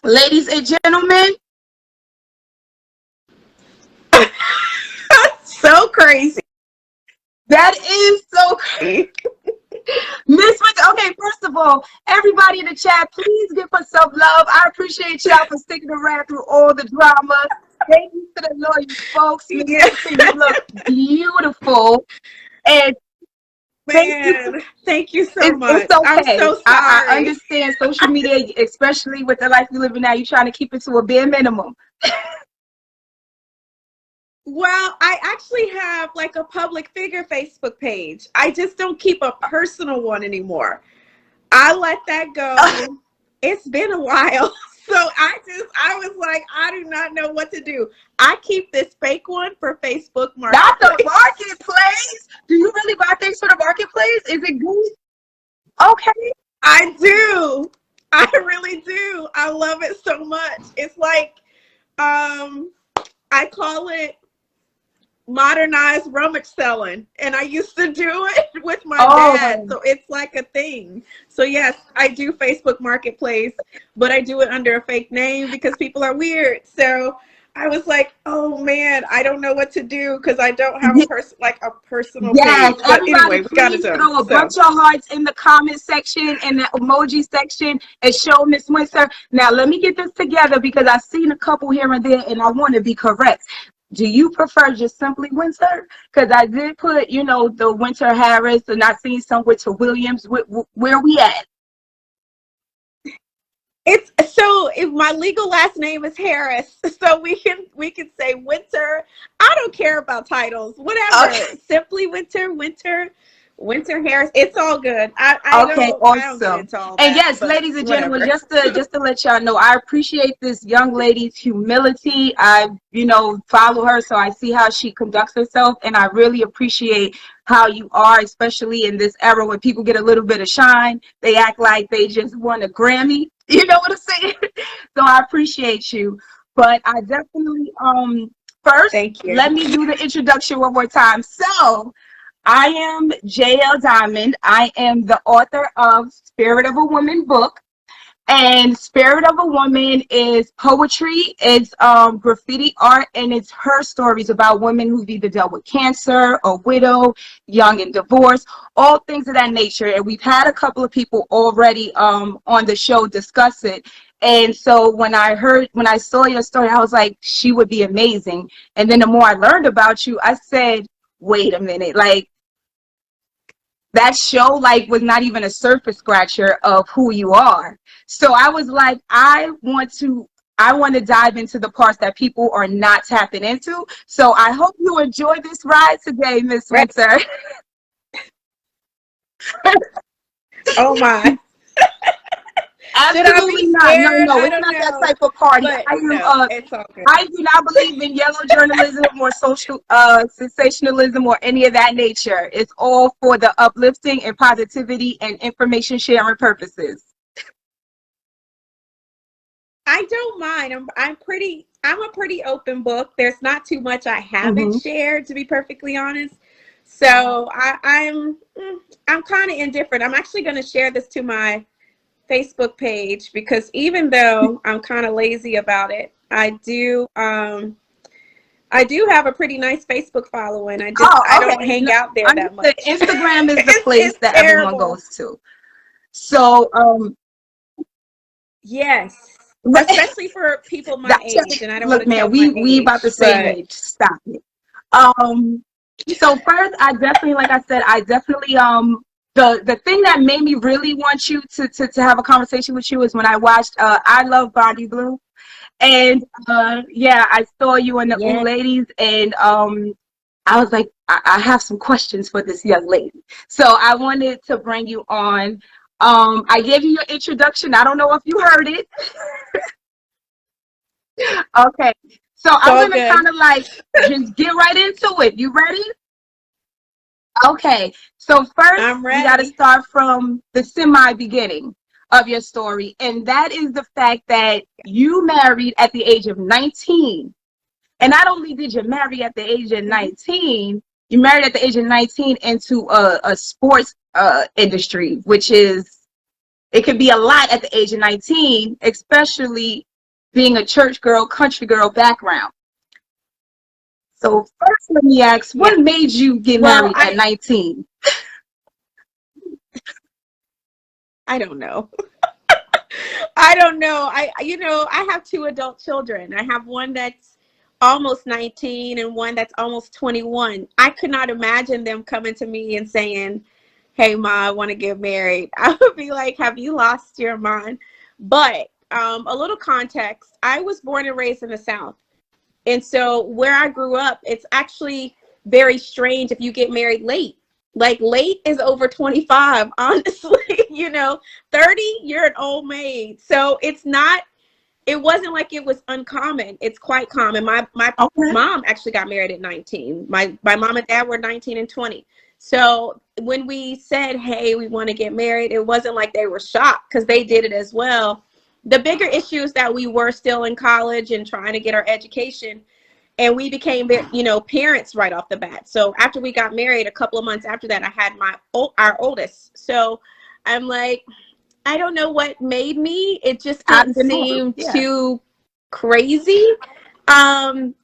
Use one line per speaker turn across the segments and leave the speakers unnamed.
Ladies and gentlemen,
So crazy.
that is so crazy. Miss Winter, okay, first of all, everybody in the chat, please give us some love. I appreciate y'all for sticking around through all the drama. Thank you to the loyal folks. Miss
Yeah,
Winter, you look beautiful. And thank you.
man. Thank you so
It's
much. I'm
okay.
so
I
sorry.
understand social media, especially with the life we live in now, you're trying to keep it to a bare minimum.
Well, I actually have like a public figure Facebook page. I just don't keep a personal one anymore. I let that go. It's been a while. So I was like, I do not know what to do. I keep this fake one for Facebook
Not the
Marketplace.
marketplace. Do you really buy things for the marketplace? Is it good? Okay.
I do. I really do. I love it so much. It's like um I call it modernized rummage selling, and I used to do it with my dad,
Oh,
so it's like a thing. So yes, I do Facebook Marketplace, but I do it under a fake name because people are weird. So I was like, oh man, I don't know what to do because I don't have a person like a personal
yes,
page. But
everybody,
anyway, we got it
please
done.
throw a
So
bunch of hearts in the comment section and the emoji section and show Miss Winter. Now, let me get this together because I've seen a couple here and there and I want to be correct. Do you prefer just simply Winter? Because I did put, the Winter Harris and I seen some Winter Williams. Where we at?
it's so if my legal last name is Harris, so we can say Winter. I don't care about titles, whatever.
Okay.
Simply Winter Harris. It's all good.
Okay,
I don't get
awesome.
into all
And
that,
yes,
but
ladies and gentlemen,
whatever.
just to let y'all know, I appreciate this young lady's humility. I, follow her, so I see how she conducts herself, and I really appreciate how you are, especially in this era when people get a little bit of shine. They act like they just won a Grammy. You know what I'm saying? So I appreciate you. But I definitely first
Thank you.
let me do the introduction one more time. So I am JL Diamond. I am the author of Spirit of a Woman book. And Spirit of a Woman is poetry, it's graffiti art, and it's her stories about women who've either dealt with cancer, a widow, young and divorced, all things of that nature. And we've had a couple of people already on the show discuss it. And so when I saw your story, I was like, she would be amazing. And then the more I learned about you, I said, wait a minute, like that show like was not even a surface scratcher of who you are. So I was like, I want to dive into the parts that people are not tapping into. So I hope you enjoy this ride today, Miss
Right.
Winter.
Oh my. Should I be
Absolutely not. No,
scared?
no,
I
it's
don't
not that
know.
type of party.
But no, it's all good.
I do not believe in yellow journalism or social sensationalism or any of that nature. It's all for the uplifting and positivity and information sharing purposes.
I don't mind. I'm a pretty open book. There's not too much I haven't
Mm-hmm.
shared, to be perfectly honest. So I'm kind of indifferent. I'm actually going to share this to my Facebook page because even though I'm kind of lazy about it, I do have a pretty nice Facebook following. I
Oh,
don't
okay.
hang
No,
out there that
understood.
much.
Instagram is the place
It's
that everyone
terrible.
goes to. So,
Yes,
right,
especially for people my
that's
age, and I don't want
look,
to
man,
tell my
we about the
age,
same
but
age. Stop it. Um, so first, I definitely, like I said, I definitely the thing that made me really want you to have a conversation with you is when I watched I Love Bondi Blue. And yeah, I saw you in the Ooh
yeah.
Ladies, and I was like, I have some questions for this young lady. So I wanted to bring you on. I gave you your introduction. I don't know if you heard it. Okay. So
It's
I'm
all
gonna
good.
kind of like just get right into it. You ready? Okay. So first,
I'm
we got to
ready.
start from the semi beginning of your story, and that is the fact that you married at the age of 19. And not only did you marry at the age of
Mhm.
19, you married at the age of 19 into a sports industry, which is It can be a lot at the age of 19, especially being a church girl, country girl background. So first, let me ask,
Yeah.
what made you get
Well,
married at 19?
I don't know. I don't know. I have two adult children. I have one that's almost 19 and one that's almost 21. I could not imagine them coming to me and saying, "Hey, Ma, I want to get married." I would be like, "Have you lost your mind?" But a little context: I was born and raised in the South, and so where I grew up, it's actually very strange if you get married late. Like late is over 25, honestly. 30, you're an old maid. So it wasn't like it was uncommon. It's quite common. My
Okay.
mom actually got married at 19. My mom and dad were 19 and 20. So when we said, "Hey, we want to get married," it wasn't like they were shocked because they did it as well. The bigger issue is that we were still in college and trying to get our education, and we became parents right off the bat. So after we got married, a couple of months after that, I had our oldest. So I'm like, I don't know what made me. It just didn't seem too crazy.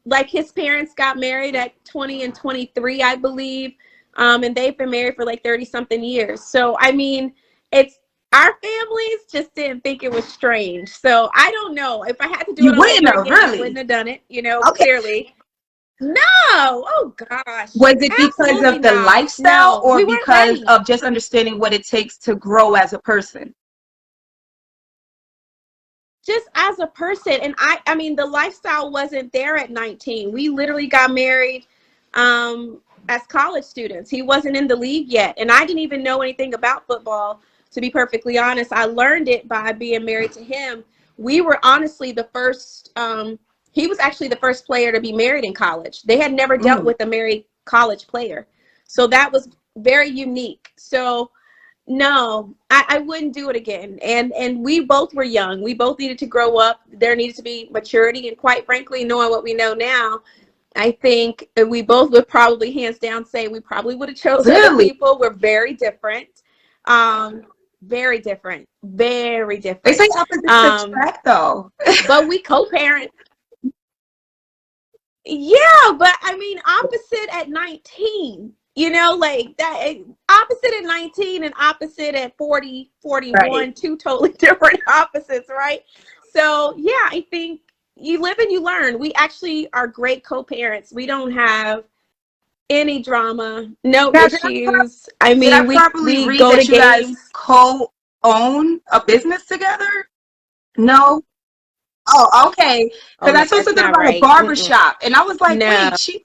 Like his parents got married at 20 and 23, I believe. And they've been married for like 30 something years. So, I mean, it's our families just didn't think it was strange. So I don't know. If I had to do it all over again, I wouldn't have done it, clearly. No. Oh gosh.
Was it because of the lifestyle or because of just understanding what it takes to grow as a person?
Just as a person. And I mean, the lifestyle wasn't there at 19. We literally got married as college students. He wasn't in the league yet. And I didn't even know anything about football, to be perfectly honest. I learned it by being married to him. We were honestly the first, he was actually the first player to be married in college. They had never dealt with a married college player. So that was very unique. So no, I wouldn't do it again. And we both were young. We both needed to grow up. There needed to be maturity. And quite frankly, knowing what we know now, I think we both would probably hands down say we probably would have chosen other people. We're very different. Very different. Very different.
They say opposites attract though.
But we co-parent. Yeah, but I mean opposite at 19. Like that opposite at 19 and opposite at 40, 41, right. Two totally different opposites, right? So yeah, I think you live and you learn. We actually are great co-parents. We don't have any drama, no issues. I mean, we go to games.
Guys co-own a business together? No. Oh, okay. Because I saw something about a barber shop, and I was like, wait,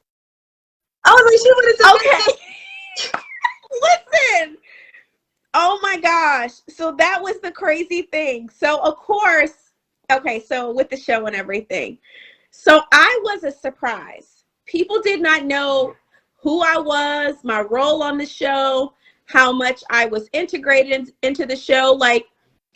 I was like, she wanted to.
Listen. Oh my gosh. So that was the crazy thing. So of course, okay, so with the show and everything. So I was a surprise. People did not know who I was, my role on the show, how much I was integrated into the show. Like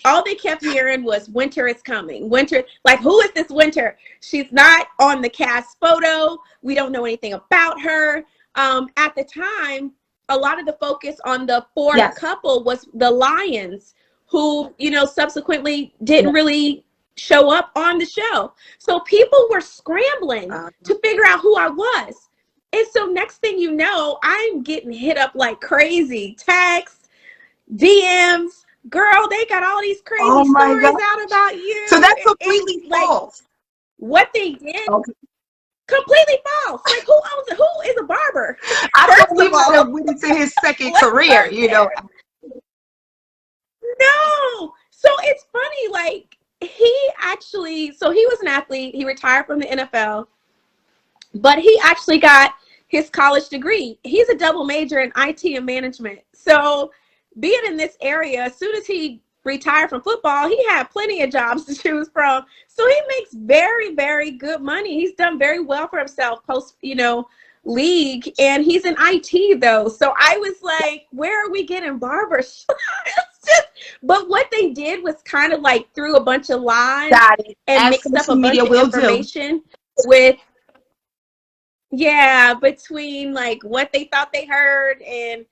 all they kept hearing was Winter is coming. Winter, like who is this Winter? She's not on the cast photo. We don't know anything about her. At the time, a lot of the focus on the fourth couple was the Lions, who, subsequently didn't really show up on the show. So people were scrambling to figure out who I was. And so next thing you know, I'm getting hit up like crazy. Texts, DMs, girl, they got all these crazy stories out about you.
So that's completely false.
Like, what they did. Okay. Completely false. Like who owns it? Who is a barber?
I thought he would have went into his second career, No.
So it's funny, like he was an athlete. He retired from the NFL, but he actually got his college degree. He's a double major in IT and management. So being in this area, as soon as he retired from football, he had plenty of jobs to choose from. So he makes very, very good money. He's done very well for himself post, league, and he's in IT though. So I was like, where are we getting barbers? But what they did was kind of like threw a bunch of lies and mixed up a bunch of information with, between like what they thought they heard and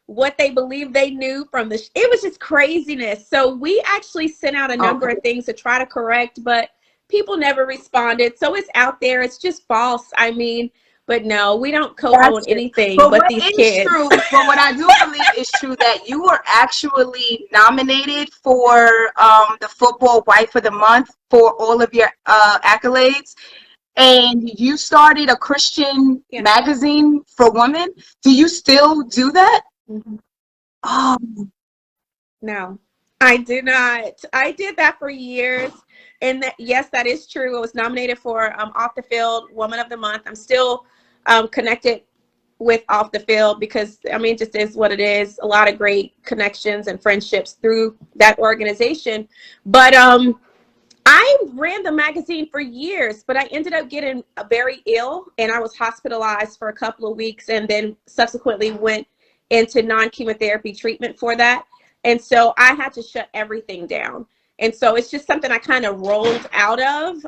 what they believed they knew from it was just craziness. So we actually sent out a number of things to try to correct, but people never responded. So it's out there. It's just false. I mean, but no, we don't co-own anything but
what
these
is
kids.
true, but what I do believe is true, that you were actually nominated for the Football Wife of the Month for all of your accolades. And you started a Christian magazine for women. Do you still do that?
Mm-hmm.
Oh.
No, I do not. I did that for years. And yes, that is true. I was nominated for Off the Field Woman of the Month. I'm still connected with Off the Field because, I mean, it just is what it is. A lot of great connections and friendships through that organization. But I ran the magazine for years, but I ended up getting very ill, and I was hospitalized for a couple of weeks, and then subsequently went into non-chemotherapy treatment for that. And so I had to shut everything down. And so it's just something I kind of rolled out of.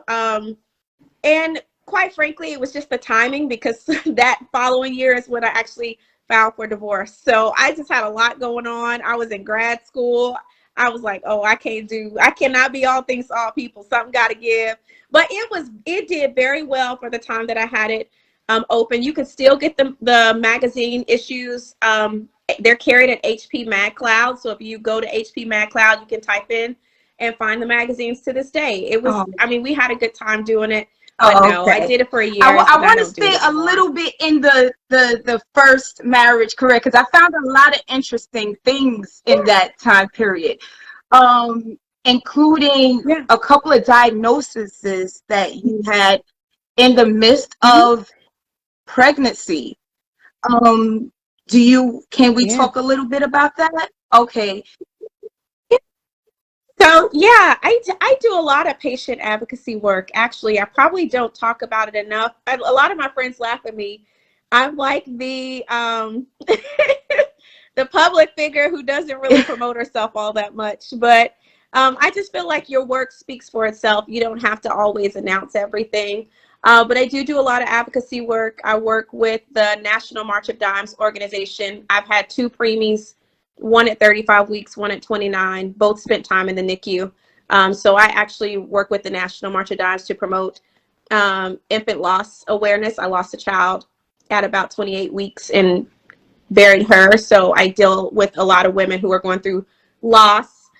And quite frankly, it was just the timing, because that following year is when I actually filed for divorce. So I just had a lot going on. I was in grad school. I was like, oh, I cannot be all things to all people. Something got to give. But it did very well for the time that I had it open. You can still get the magazine issues. They're carried at HP Mag Cloud. So if you go to HP Mag Cloud, you can type in and find the magazines to this day. It was, I mean, we had a good time doing it. But no, I did it for a year.
I want to stay a little bit in the first marriage career, because I found a lot of interesting things in that time period, including a couple of diagnoses that you had in the midst of pregnancy. Can we talk a little bit about that? Okay.
So yeah, I do a lot of patient advocacy work. Actually, I probably don't talk about it enough. A lot of my friends laugh at me. I'm like the the public figure who doesn't really promote herself all that much. But I just feel like your work speaks for itself. You don't have to always announce everything. But I do a lot of advocacy work. I work with the National March of Dimes organization. I've had 2 preemies, one at 35 weeks, one at 29, both spent time in the NICU. So I actually work with the National March of Dimes to promote infant loss awareness. I lost a child at about 28 weeks and buried her. So I deal with a lot of women who are going through loss,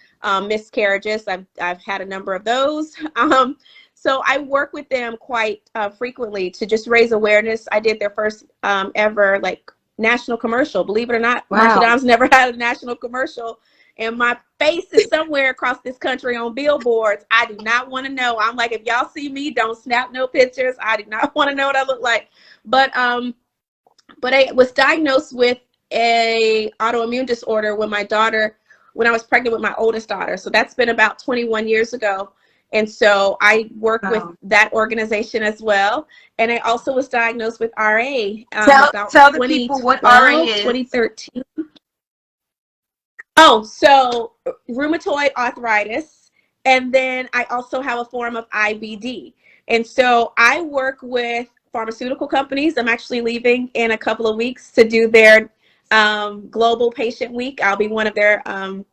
miscarriages. I've had a number of those. So I work with them quite frequently to just raise awareness. I did their first ever national commercial. Believe it or not, March of Dimes never had a national commercial, and my face is somewhere across this country on billboards. I do not want to know. I'm like, if y'all see me, don't snap no pictures. I do not want to know what I look like. But I was diagnosed with a autoimmune disorder when I was pregnant with my oldest daughter. So that's been about 21 years ago. And so I work with that organization as well. And I also was diagnosed with RA.
Tell the people what RA is.
2013. Oh, so rheumatoid arthritis. And then I also have a form of IBD. And so I work with pharmaceutical companies. I'm actually leaving in a couple of weeks to do their Global Patient Week. I'll be one of their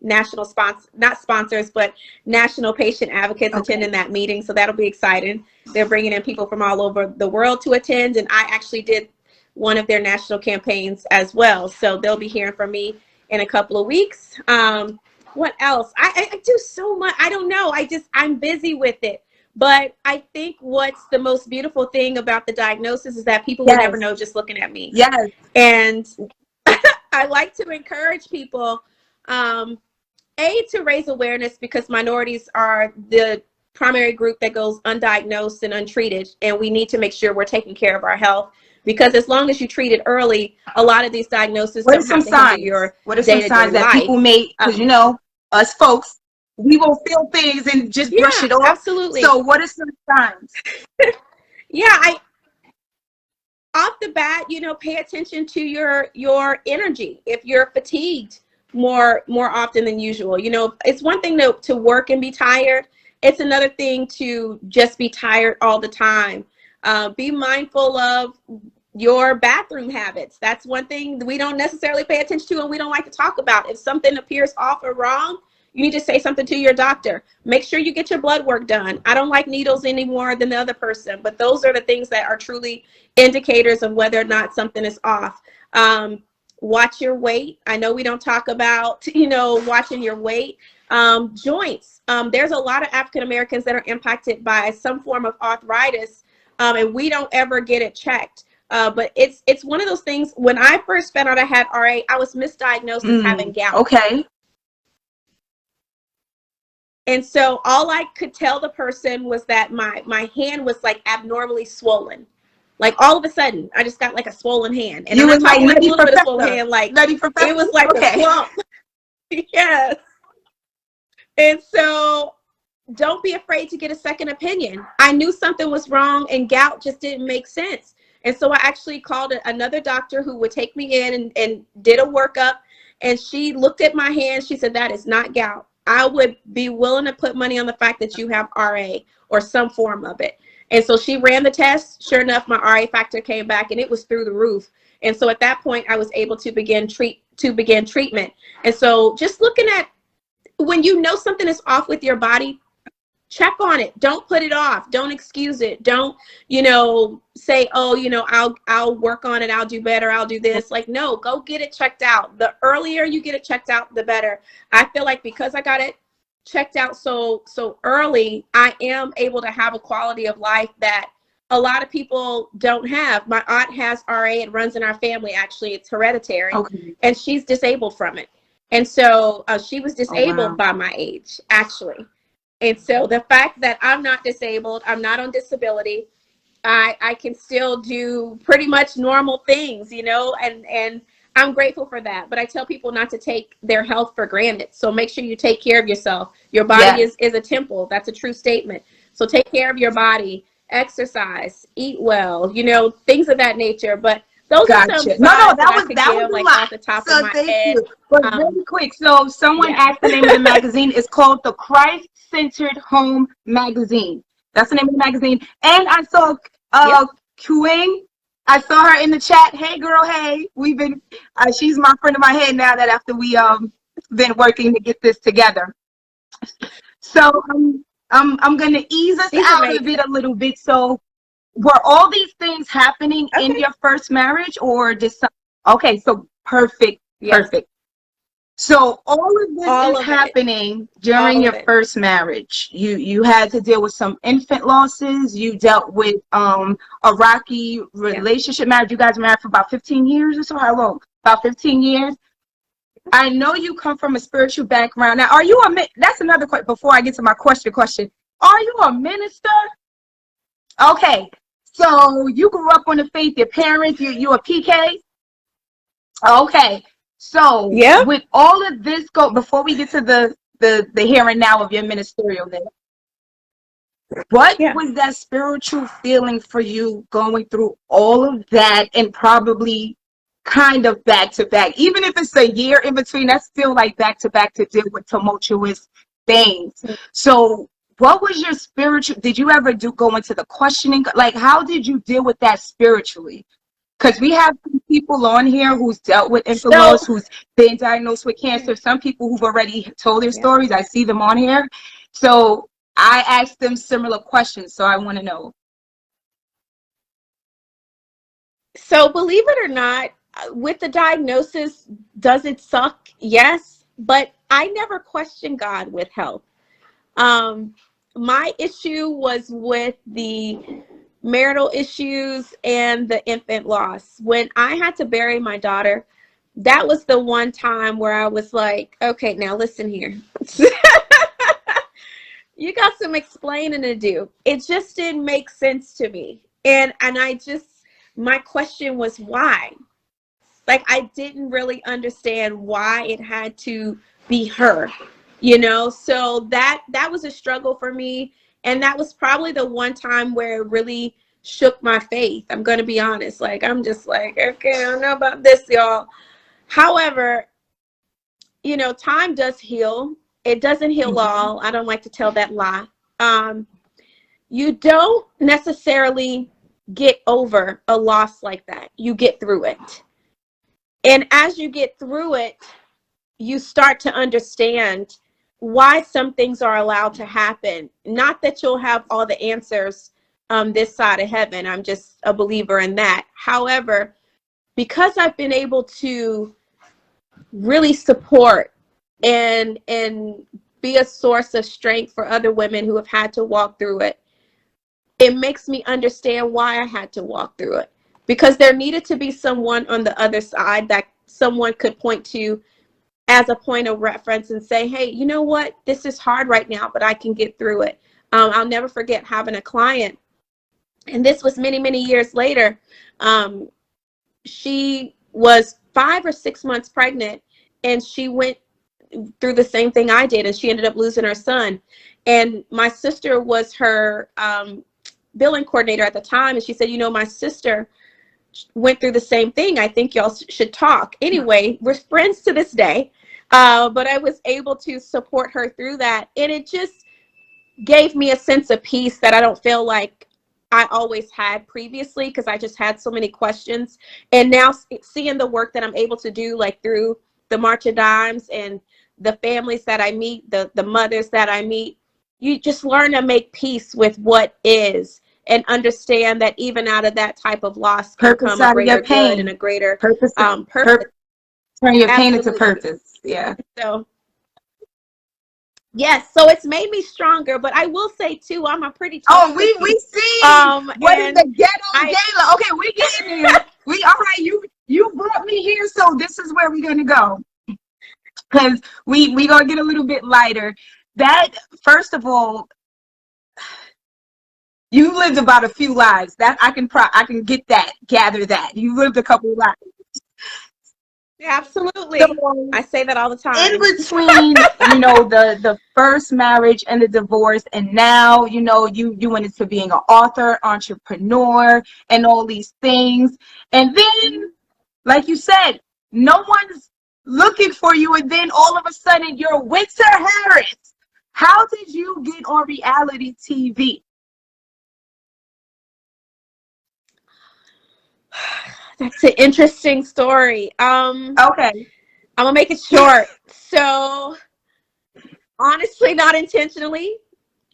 national not sponsors, but national patient advocates attending that meeting. So that'll be exciting. They're bringing in people from all over the world to attend. And I actually did one of their national campaigns as well. So they'll be hearing from me in a couple of weeks. What else? I do so much. I don't know. I'm busy with it. But I think what's the most beautiful thing about the diagnosis is that people will never know just looking at me.
Yes.
And I like to encourage people, to raise awareness, because minorities are the primary group that goes undiagnosed and untreated. And we need to make sure we're taking care of our health, because as long as you treat it early, a lot of these diagnoses don't have to hinder your day-to-day life.
What are some signs that people make? Because, us folks, we will feel things and just brush it off.
Absolutely.
So what are some signs?
Off the bat, pay attention to your energy. If you're fatigued more often than usual, it's one thing to work and be tired. It's another thing to just be tired all the time. Be mindful of your bathroom habits. That's one thing we don't necessarily pay attention to and we don't like to talk about. If something appears off or wrong, you need to say something to your doctor. Make sure you get your blood work done. I don't like needles any more than the other person, but those are the things that are truly indicators of whether or not something is off. Watch your weight. I know we don't talk about, watching your weight. Joints. There's a lot of African Americans that are impacted by some form of arthritis, and we don't ever get it checked. But it's one of those things. When I first found out I had RA, I was misdiagnosed as having gout.
Okay.
And so all I could tell the person was that my hand was like abnormally swollen. Like all of a sudden, I just got like a swollen hand. And
You
I'm
was
not talking
like
like a little bit of swollen hand, like it was like a clump. Yes. And so don't be afraid to get a second opinion. I knew something was wrong and gout just didn't make sense. And so I actually called another doctor who would take me in and did a workup. And she looked at my hand. She said, that is not gout. I would be willing to put money on the fact that you have RA or some form of it. And so she ran the test. Sure enough, my RA factor came back and it was through the roof. And so at that point, I was able to begin treatment. And so just looking at when you know something is off with your body, check on it. Don't put it off. Don't excuse it. Don't, say, oh, I'll work on it. I'll do better. I'll do this. Like, no, go get it checked out. The earlier you get it checked out, the better. I feel like because I got it checked out so early, I am able to have a quality of life that a lot of people don't have. My aunt has RA. It runs in our family. Actually, it's hereditary.
Okay.
And she's disabled from it. And so she was disabled by my age, actually. And so the fact that I'm not disabled, I'm not on disability, I can still do pretty much normal things, and I'm grateful for that. But I tell people not to take their health for granted. So make sure you take care of yourself. Your body is a temple. That's a true statement. So take care of your body, exercise, eat well, things of that nature. But those are some
that was
give, like, off the top of my head.
You. But really quick, so someone asked the name of the magazine. It's called the Christ-Centered Home Magazine. That's the name of the magazine. And I saw Kuing. I saw her in the chat. Hey, girl. Hey, we've been. She's my friend in my head now. That after we been working to get this together. So I'm gonna ease us out of it a little bit. So, were all these things happening in your first marriage, or just okay? So perfect. So all of this is happening during your first marriage. You had to deal with some infant losses. You dealt with a rocky relationship marriage. You guys were married for about 15 years or so. How long? About 15 years. I know you come from a spiritual background. Now, are you that's another question before I get to my question. Are you a minister? Okay. So you grew up on the faith. Your parents, you a PK? Okay. So with all of this before we get to the here and now of your ministerial day, what was that spiritual feeling for you going through all of that and probably kind of back to back? Even if it's a year in between, that's still like back to back to deal with tumultuous things. So what was your spiritual, did you ever go into the questioning? Like, how did you deal with that spiritually? Because we have people on here who's dealt with infant loss, who's been diagnosed with cancer. Some people who've already told their stories. I see them on here. So I asked them similar questions. So I want to know.
So believe it or not, with the diagnosis, does it suck? Yes. But I never questioned God with health. My issue was with the marital issues and the infant loss. When I had to bury my daughter, that was the one time where I was like, okay, now listen here. You got some explaining to do. It just didn't make sense to me. And my question was why? Like, I didn't really understand why it had to be her, so that was a struggle for me. And that was probably the one time where it really shook my faith. I'm going to be honest. Like, I'm just like, okay, I don't know about this, y'all. However, time does heal. It doesn't heal all. I don't like to tell that lie. You don't necessarily get over a loss like that. You get through it. And as you get through it, you start to understand why some things are allowed to happen. Not that you'll have all the answers this side of heaven. I'm just a believer in that. However, because I've been able to really support and be a source of strength for other women who have had to walk through it, it makes me understand why I had to walk through it. Because there needed to be someone on the other side that someone could point to as a point of reference and say, hey, you know what? This is hard right now, but I can get through it. I'll never forget having a client, and this was many, many years later. She was 5 or 6 months pregnant, and she went through the same thing I did, and she ended up losing her son. And my sister was her billing coordinator at the time, and she said, you know, my sister went through the same thing. I think y'all should talk. Anyway, we're friends to this day, but I was able to support her through that, and it just gave me a sense of peace that I don't feel like I always had previously, because I just had so many questions. And now seeing the work that I'm able to do, like through the March of Dimes and the families that I meet, the mothers that I meet, you just learn to make peace with what is, and understand that even out of that type of loss can come a greater good and a greater purpose.
Turn your pain into purpose. Yeah.
So yes, so it's made me stronger, but I will say too, I'm a pretty tough
we see what is the ghetto gala. Okay, we getting there. We all right. You brought me here, so this is where we're gonna go, because we gonna get a little bit lighter. That, first of all, you lived about a few lives. That I can gather that you lived a couple of lives.
Absolutely.
So,
I say that all the time.
In between, you know, the first marriage and the divorce, and now, you know, you went into being an author, entrepreneur, and all these things. And then, like you said, no one's looking for you, and then all of a sudden you're Winter Harris. How did you get on reality TV?
That's an interesting story. Okay. I'm gonna make it short. So honestly, not intentionally.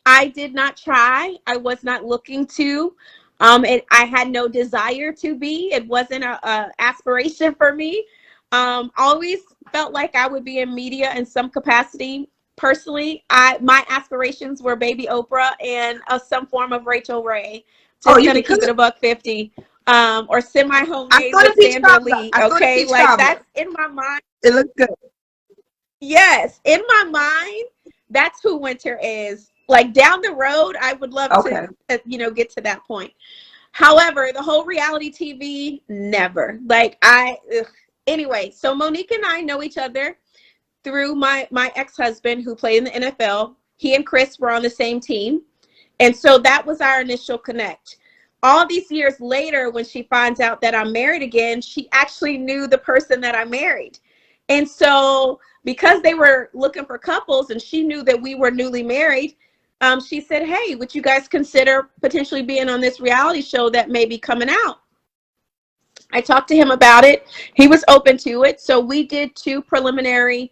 I did not try. I was not looking to. I had no desire to be. It wasn't a aspiration for me. Always felt like I would be in media in some capacity. Personally, my aspirations were Baby Oprah and some form of Rachel Ray. Just gonna keep it $1.50. Or semi-homemade with Sandra Lee. Okay, like that's in my mind.
It looks good.
Yes, in my mind, that's who Winter is. Like down the road, I would love to, get to that point. However, the whole reality TV, never. Like anyway, so Monique and I know each other through my ex-husband who played in the NFL. He and Chris were on the same team. And so that was our initial connect. All these years later, when she finds out that I'm married again, she actually knew the person that I married. And so because they were looking for couples and she knew that we were newly married, she said, hey, would you guys consider potentially being on this reality show that may be coming out? I talked to him about it. He was open to it. So we did 2 preliminary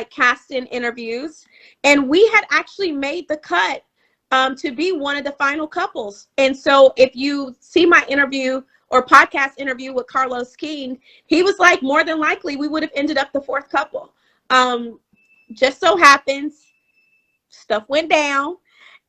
casting interviews, and we had actually made the cut to be one of the final couples. And so if you see my interview or podcast interview with Carlos King, he was like, more than likely we would have ended up the 4th couple. Just so happens stuff went down,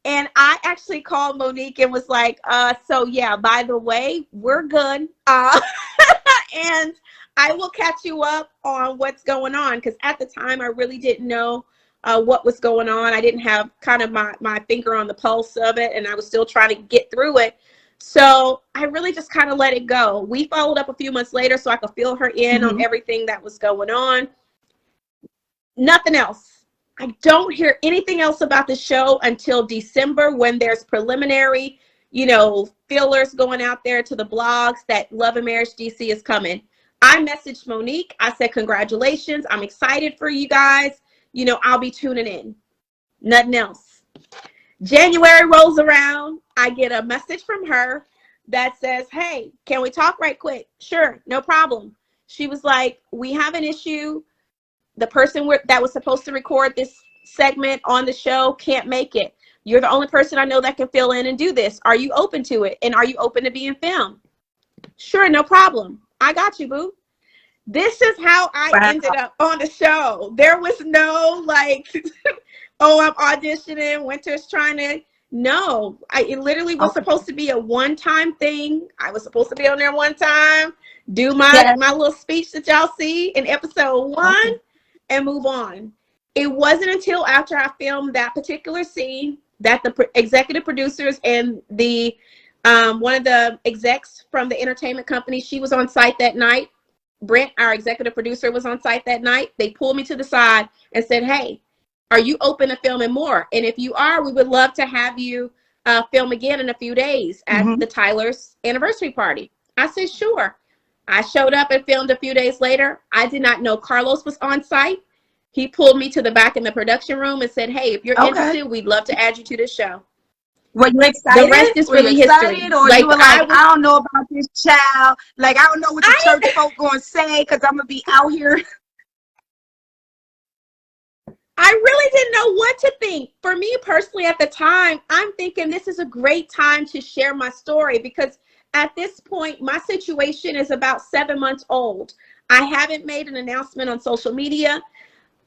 and I actually called Monique and was like, so yeah, by the way, we're good. And I will catch you up on what's going on, because at the time I really didn't know what was going on. I didn't have kind of my finger on the pulse of it, and I was still trying to get through it. So I really just kind of let it go. We followed up a few months later so I could fill her in on everything that was going on. Nothing else. I don't hear anything else about the show until December, when there's preliminary, fillers going out there to the blogs that Love and Marriage DC is coming. I messaged Monique. I said, congratulations. I'm excited for you guys. I'll be tuning in. Nothing else. January rolls around. I get a message from her that says, hey, can we talk right quick? Sure, no problem. She was like, we have an issue. The person that was supposed to record this segment on the show can't make it. You're the only person I know that can fill in and do this. Are you open to it? And are you open to being filmed? Sure, no problem. I got you, boo. This is how I ended up on the show. There was no like, oh, I'm auditioning. Winter's trying to. No, it literally was supposed to be a one-time thing. I was supposed to be on there one time, do my little speech that y'all see in episode 1, and move on. It wasn't until after I filmed that particular scene that the executive producers and the one of the execs from the entertainment company, she was on site that night. Brent, our executive producer, was on site that night. They pulled me to the side and said, hey, are you open to filming more? And if you are, we would love to have you film again in a few days at the Tyler's anniversary party. I said, sure. I showed up and filmed a few days later. I did not know Carlos was on site. He pulled me to the back in the production room and said, hey, if you're interested, we'd love to add you to the show.
Were you excited?
The rest is really history.
Or like, you were like, I don't know about this child. Like, I don't know what the church folk going to say because I'm going to be out here.
I really didn't know what to think. For me personally at the time, I'm thinking this is a great time to share my story because at this point, my situation is about 7 months old. I haven't made an announcement on social media.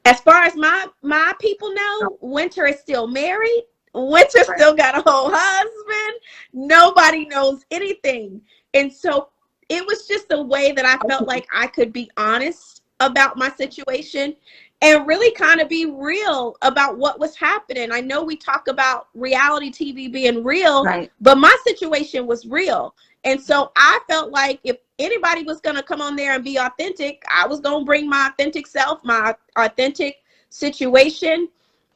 As far as my people know, Winter is still married. Winter still got a whole husband. Nobody knows anything. And so it was just a way that I felt like I could be honest about my situation and really kind of be real about what was happening. I know we talk about reality TV being real, but my situation was real. And so I felt like if anybody was going to come on there and be authentic, I was going to bring my authentic self, my authentic situation,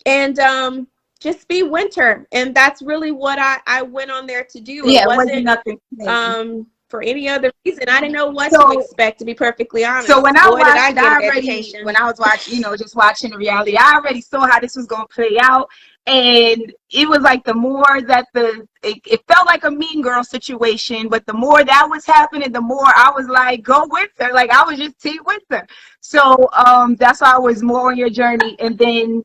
and just be Winter. And that's really what I went on there to do.
Yeah, it wasn't nothing
for any other reason. I didn't know what to expect, to be perfectly honest.
So when I watched, when I was watching, just watching the reality, I already saw how this was going to play out. And it was like the more that it felt like a Mean Girl situation, but the more that was happening, the more I was like, go Winter. Like I was just Team Winter. So that's why I was more on your journey. And then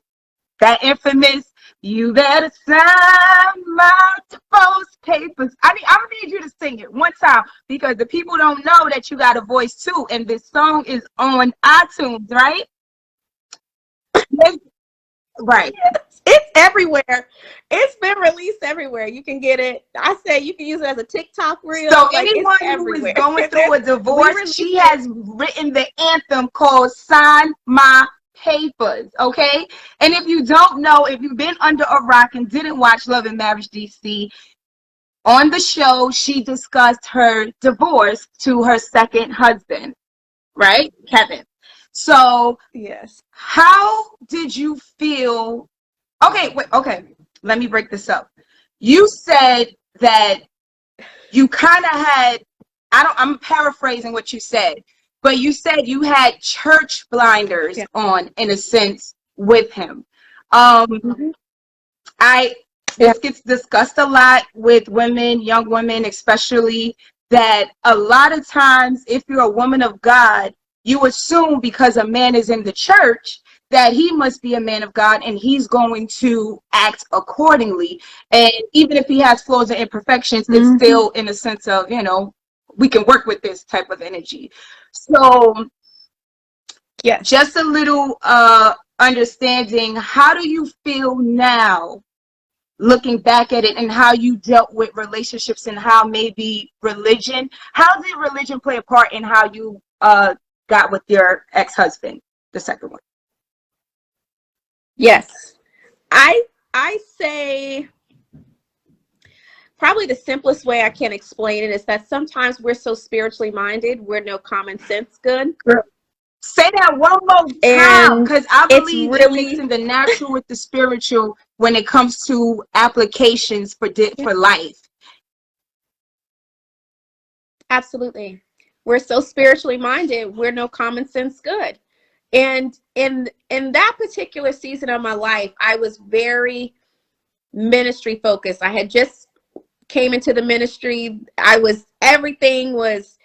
that infamous, you better sign my divorce papers. I'm gonna need you to sing it one time because the people don't know that you got a voice too. And this song is on iTunes, right? Right.
It's everywhere. It's been released everywhere. You can get it. I say you can use it as a TikTok reel.
So anyone who is going through a divorce, she has written the anthem called Sign My Papers, okay? And if you don't know, if you've been under a rock and didn't watch Love and Marriage DC, on the show, she discussed her divorce to her second husband, right? Kevin. So,
yes.
How did you feel? Okay, let me break this up. You said that you kind of had, I'm paraphrasing what you said, but you said you had church blinders on, in a sense, with him. This gets discussed a lot with women, young women especially, that a lot of times if you're a woman of God, you assume because a man is in the church that he must be a man of God and he's going to act accordingly. And even if he has flaws and imperfections, it's still in a sense of, we can work with this type of energy. So just a little understanding, how do you feel now looking back at it and how you dealt with relationships and how maybe religion, how did religion play a part in how you got with your ex-husband, the second one?
Yes. I say probably the simplest way I can explain it is that sometimes we're so spiritually minded, we're no common sense good.
Say that one more time, because I believe really mixing the natural with the spiritual when it comes to applications for life.
Absolutely. We're so spiritually minded, we're no common sense good. And in that particular season of my life, I was very ministry focused. I had just came into the ministry, everything was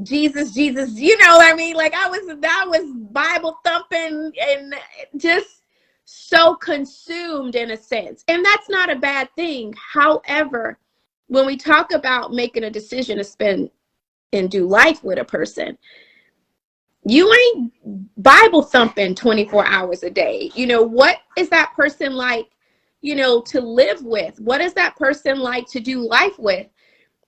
Jesus, Jesus, you know what I mean? Like I was Bible thumping and just so consumed in a sense. And that's not a bad thing. However, when we talk about making a decision to spend and do life with a person, you ain't Bible thumping 24 hours a day. You know, what is that person like, you know, to live with? What is that person like to do life with?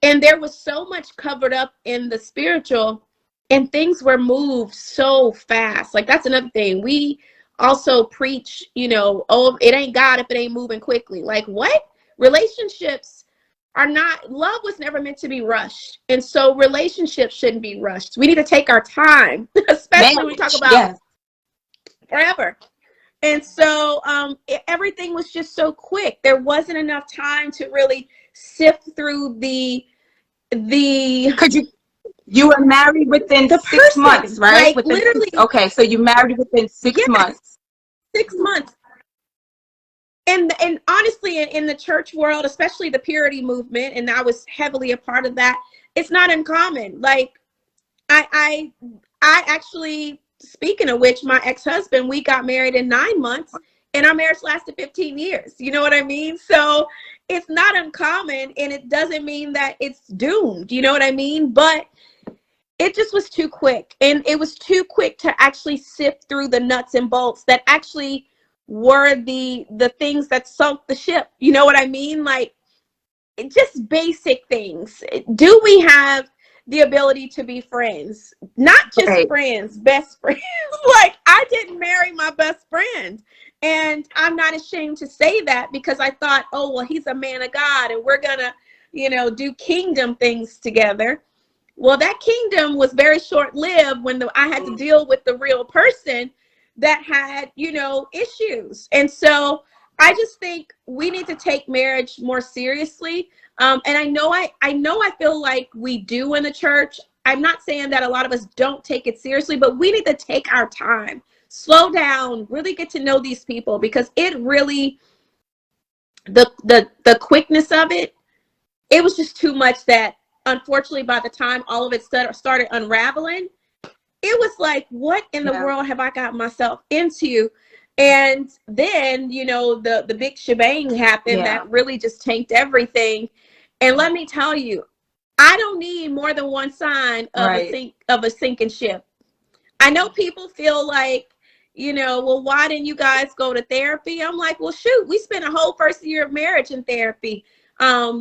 And there was so much covered up in the spiritual, and things were moved so fast. Like that's another thing. We also preach, you know, oh, it ain't God if it ain't moving quickly. Like what? Relationships are not, love was never meant to be rushed. And so relationships shouldn't be rushed. We need to take our time, especially when we talk about forever. And so everything was just so quick. There wasn't enough time to really sift through
Could you were married within 6 months, right?
Like literally.
Okay, so you married within 6 months.
6 months. And honestly, in the church world, especially the purity movement, and I was heavily a part of that, it's not uncommon. Like I actually, speaking of which, my ex-husband, we got married in 9 months and our marriage lasted 15 years. You know what I mean? So it's not uncommon, and it doesn't mean that it's doomed. You know what I mean? But it just was too quick, and it was too quick to actually sift through the nuts and bolts that actually were the things that sunk the ship. You know what I mean? Like just basic things. Do we have the ability to be friends? Not just friends, best friends. Like I didn't marry my best friend, and I'm not ashamed to say that, because I thought, oh, well, he's a man of God and we're gonna, you know, do kingdom things together. Well, that kingdom was very short-lived when I had to deal with the real person that had, you know, issues. And so I just think we need to take marriage more seriously. And I know I feel like we do in the church. I'm not saying that a lot of us don't take it seriously, but we need to take our time, slow down, really get to know these people, because it really, the quickness of it, it was just too much that, unfortunately, by the time all of it started unraveling, it was like, what in the world have I got myself into? And then, you know, the big shebang happened that really just tanked everything. And let me tell you, I don't need more than one sign of a sinking ship. I know people feel like, you know, well, why didn't you guys go to therapy? I'm like, well, shoot, we spent a whole first year of marriage in therapy.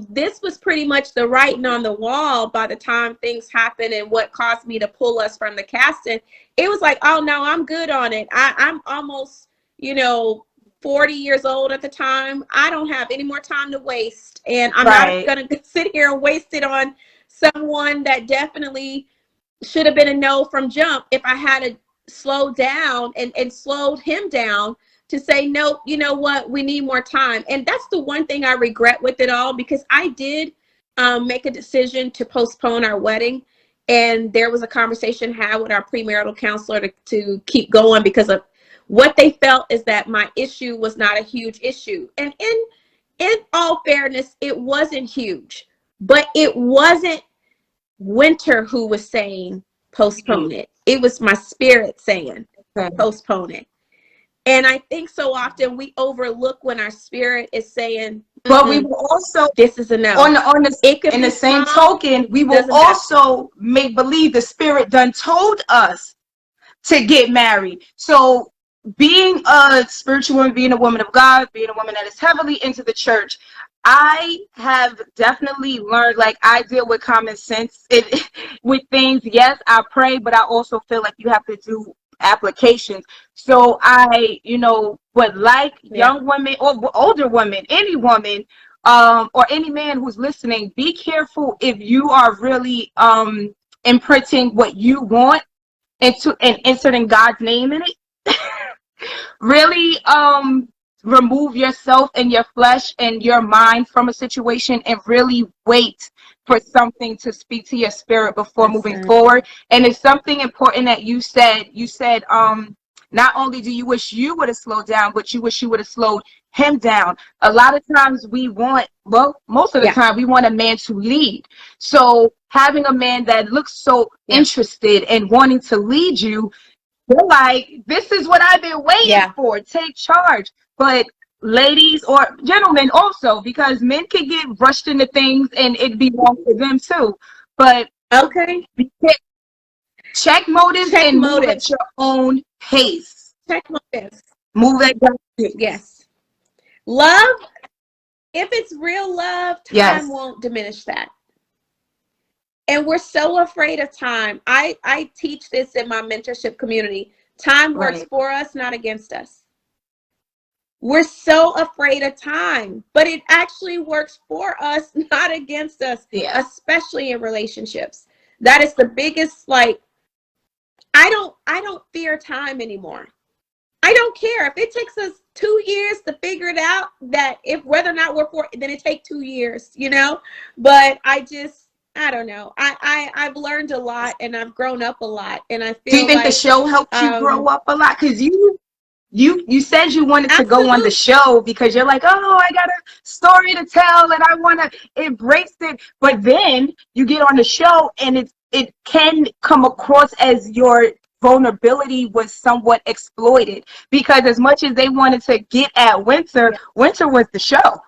This was pretty much the writing on the wall by the time things happened, and what caused me to pull us from the casting. It was like, oh no, I'm good on it. I'm almost, you know, 40 years old at the time. I don't have any more time to waste, and I'm not gonna sit here and waste it on someone that definitely should have been a no from jump. If I had to slow down and slowed him down to say, no, you know what, we need more time. And that's the one thing I regret with it all, because I did make a decision to postpone our wedding. And there was a conversation had with our premarital counselor to keep going, because of what they felt is that my issue was not a huge issue. And in all fairness, it wasn't huge, but it wasn't Winter who was saying postpone it. It was my spirit saying postpone it. And I think so often we overlook when our spirit is saying,
but we will also,
this is a no.
In the same token, we will also make believe the spirit done told us to get married. So being a spiritual woman, being a woman of God, being a woman that is heavily into the church, I have definitely learned, like, I deal with common sense with things. Yes, I pray, but I also feel like you have to do applications. So I, you know, would like young women or older women, any woman, or any man who's listening, be careful if you are really imprinting what you want into and inserting God's name in it. Really remove yourself and your flesh and your mind from a situation, and really wait for something to speak to your spirit before moving forward. And it's something important that you said not only do you wish you would have slowed down, but you wish you would have slowed him down. A lot of times most of the time we want a man to lead. So having a man that looks so interested and wanting to lead you, you're like, this is what I've been waiting for. Take charge. But ladies or gentlemen also, because men can get rushed into things and it'd be wrong for them too. But check motives and move at your own pace.
Check motives.
Move at your pace.
Yes. Love, if it's real love, time won't diminish that. And we're so afraid of time. I teach this in my mentorship community. Time works for us, not against us. We're so afraid of time, but it actually works for us, not against us, especially in relationships. That is the biggest, like, I don't fear time anymore. I don't care if it takes us 2 years to figure it out, that if whether or not we're for, then it take 2 years, you know, but I don't know. I've learned a lot and I've grown up a lot, and I feel
Do you think the show helped you grow up a lot? Because you said you wanted to go on the show because you're like, oh, I got a story to tell and I want to embrace it. But then you get on the show and it can come across as your vulnerability was somewhat exploited, because as much as they wanted to get at Winter, Winter was the show.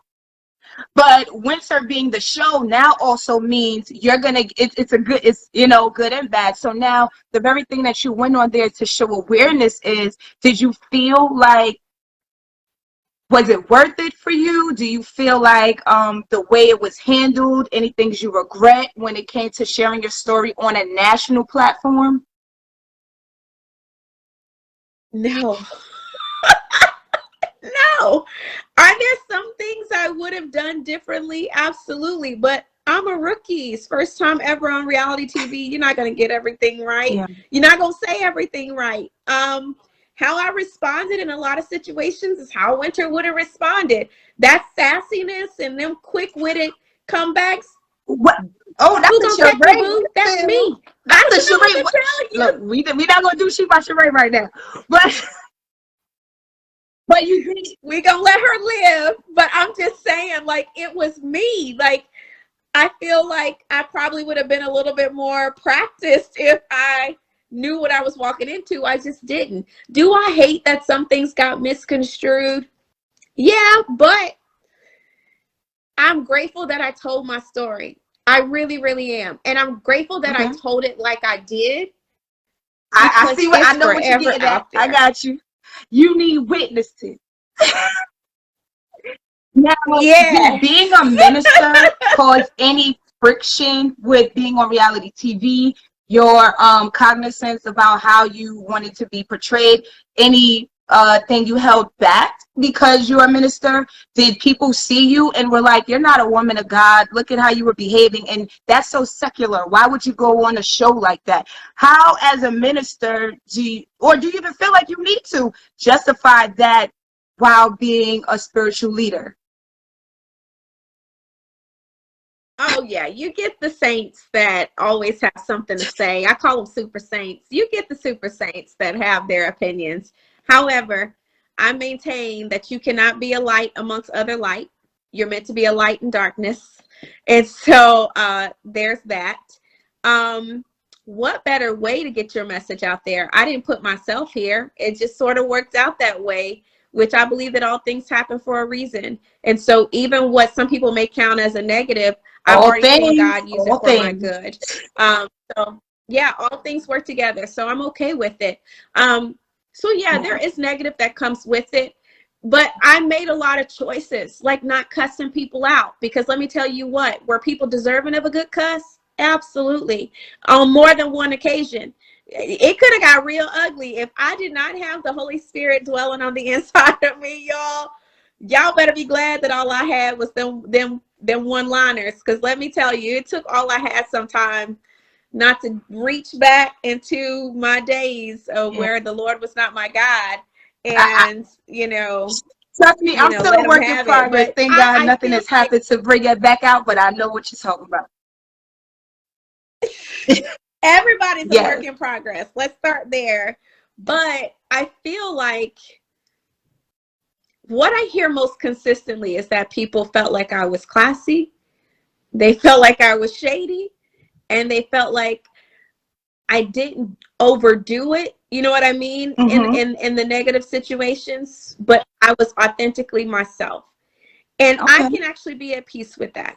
But Winter being the show now also means you're gonna it's you know, good and bad. So now the very thing that you went on there to show awareness is, did you feel like, was it worth it for you? Do you feel like the way it was handled, any things you regret when it came to sharing your story on a national platform?
No. No. Are there some things I would have done differently? Absolutely. But I'm a rookie. It's first time ever on reality TV. You're not going to get everything right. Yeah. You're not going to say everything right. How I responded in a lot of situations is how Winter would have responded. That sassiness and them quick-witted comebacks.
What? Oh, that's a charade.
That's me.
That's a charade. Look, we're not going to do She by Charade right now. But you think
we gonna let her live, but I'm just saying, like, it was me. Like, I feel like I probably would have been a little bit more practiced if I knew what I was walking into. I just didn't. Do I hate that some things got misconstrued? Yeah, but I'm grateful that I told my story. I really, really am. And I'm grateful that I told it like I did.
I see what I know what you're getting at. I got you. You need witnesses. Now, did being a minister cause any friction with being on reality TV? Your cognizance about how you wanted to be portrayed? Any thing you held back because you're a minister? Did people see you and were like, you're not a woman of God, look at how you were behaving, and that's so secular, why would you go on a show like that? How, as a minister, do you even feel like you need to justify that while being a spiritual leader?
Oh, yeah. You get the saints that always have something to say. I call them super saints. You get the super saints that have their opinions. However, I maintain that you cannot be a light amongst other light. You're meant to be a light in darkness. And so there's that. What better way to get your message out there? I didn't put myself here. It just sort of worked out that way, which I believe that all things happen for a reason. And so even what some people may count as a negative, I've already seen God use it for my good. So yeah, all things work together. So I'm okay with it. So yeah, there is negative that comes with it, but I made a lot of choices, like not cussing people out, because let me tell you what, were people deserving of a good cuss? Absolutely. On more than one occasion. It could have got real ugly if I did not have the Holy Spirit dwelling on the inside of me, y'all. Y'all better be glad that all I had was them one-liners, because let me tell you, it took all I had sometime not to reach back into my days of where the Lord was not my God. And, you know,
trust me, I'm still a work in progress. Thank God nothing has happened to bring it back out, but I know what you're talking about.
Everybody's a work in progress. Let's start there. But I feel like what I hear most consistently is that people felt like I was classy, they felt like I was shady, and they felt like I didn't overdo it. You know what I mean?
Mm-hmm.
In the negative situations, but I was authentically myself. And I
Okay.
can actually be at peace with that.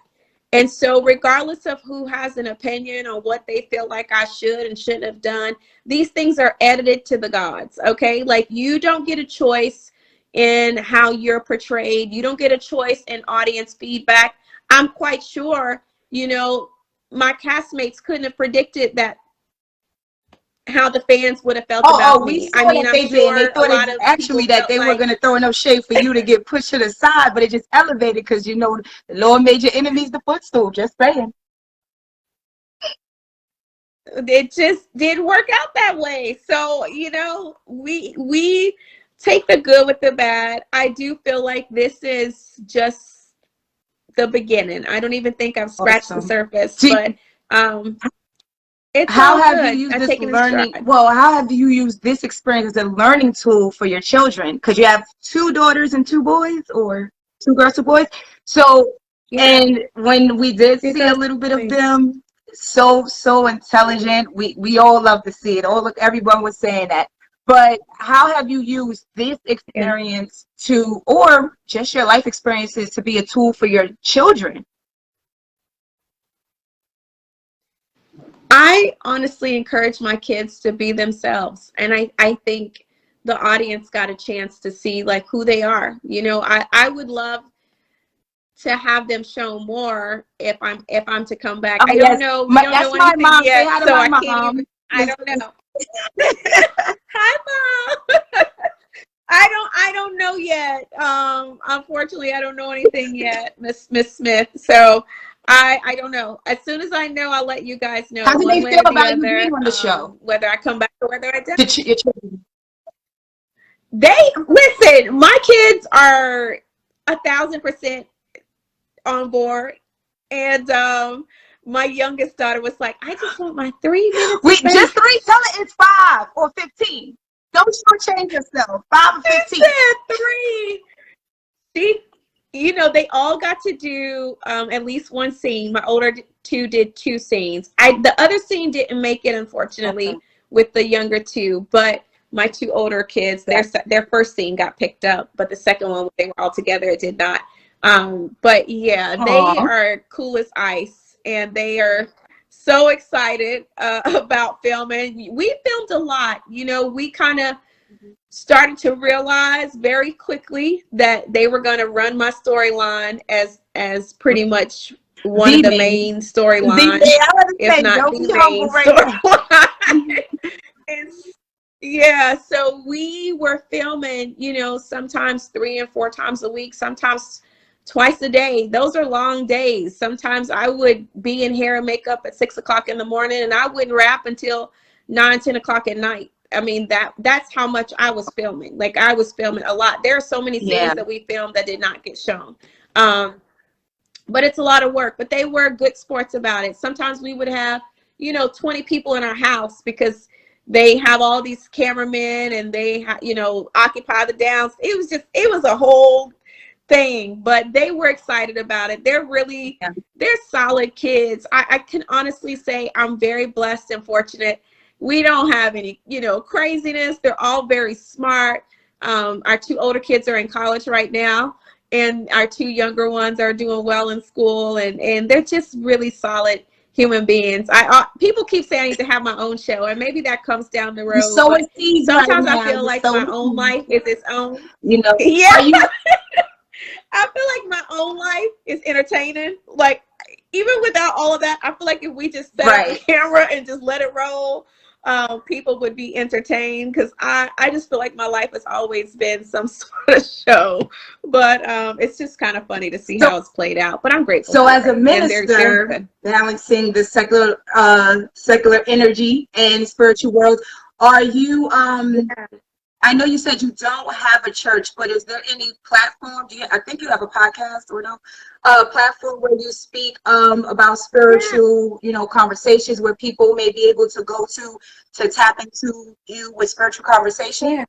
And so, regardless of who has an opinion on what they feel like I should and shouldn't have done, these things are edited to the gods. Okay. Like, you don't get a choice in how you're portrayed, you don't get a choice in audience feedback. I'm quite sure, you know, my castmates couldn't have predicted that how the fans would have felt about
We
me.
saw
I mean,
that
I'm
they did. And they
sure a
thought
lot
it
of
actually
people
that
felt
they were
like
going to throw enough shade for you to get pushed to the side, but it just elevated because you know the Lord made your enemies the footstool. Just saying.
it just didn't work out that way. So, you know, we take the good with the bad. I do feel like this is just the beginning. I don't even think I've scratched the
Awesome.
surface,
See,
but um it's
how
all
have you
good.
used
I
this
take it in
learning?
stride.
Well, how have you used this experience as a learning tool for your children? Because you have two daughters and two boys, or two girls, two boys. So,
Yeah,
and when we did
two
see a
girls,
little bit of
boys.
them, so intelligent. We all love to see it. All look, everyone was saying that. But how have you used this
Yeah.
experience to, or just your life experiences, to be a tool for your children?
I honestly encourage my kids to be themselves. And I think the audience got a chance to see like who they are. You know, I would love to have them show more if I'm to come back.
Oh
I don't
yes,
know. We don't
that's
know
my
anything
mom. Say
yet,
hi to
so
my
I can't even.
mom.
I don't know. Hi, Mom. I don't know yet. Unfortunately, I don't know anything yet, Miss Smith. So I don't know. As soon as I know, I'll let you guys know
How do
one
they
way
feel
or the
about you
other.
being on the show?
Whether I come back or whether I don't.
Your children.
They listen. My kids are 1,000% on board, and my youngest daughter was like, "I just want my 3 minutes of
We
fame."
just three. Tell it it's 5 or 15. Don't shortchange yourself. 5 or 15.
Said three. She, you know, they all got to do at least one scene. My older two did two scenes. The other scene didn't make it,
Okay.
unfortunately, with the younger two. But my two older kids, their first scene got picked up, but the second one, they were all together, it did not. But yeah, they
Aw.
are cool as ice, and they are so excited about filming. We filmed a lot. You know, we kind of started to realize very quickly that they were going to run my storyline as pretty much one of
The
the
main.
main
The
storylines,
main. I want to
if
say,
not
don't
the
be humble
main
right now.
storyline. And yeah, so we were filming, you know, sometimes 3 and 4 times a week, sometimes twice a day. Those are long days. Sometimes I would be in hair and makeup at 6 o'clock in the morning, and I wouldn't wrap until 9, 10 o'clock at night. I mean, that's how much I was filming. Like, I was filming a lot. There are so many
Yeah.
scenes that we filmed that did not get shown. Um, but it's a lot of work. But they were good sports about it. Sometimes we would have, you know, 20 people in our house because they have all these cameramen and they, you know, occupy the downs. It was a whole thing, but they were excited about it.
Yeah.
They're solid kids. I can honestly say I'm very blessed and fortunate. We don't have any, you know, craziness. They're all very smart. Our two older kids are in college right now, and our two younger ones are doing well in school, and they're just really solid human beings. People keep saying I need to have my own show, and maybe that comes down the
You're
road, but
sowing seeds right
sometimes I
now.
feel
You're
like my
sowing
own
seeds.
life is its own.
You know,
Yeah,
are you?
I feel like my own life is entertaining. Like, even without all of that, I feel like if we just set up a
Right.
camera and just let it roll, people would be entertained, because I just feel like my life has always been some sort of show. But it's just kind of funny to see
So,
how it's played out. But I'm grateful
so as
for
a
it, and they're
minister,
good.
balancing the secular energy and spiritual world, are you I know you said you don't have a church, but is there any platform? I think you have a podcast or no? Platform where you speak about
Yeah.
spiritual, you know, conversations where people may be able to go to tap into you with spiritual conversation?
Yeah.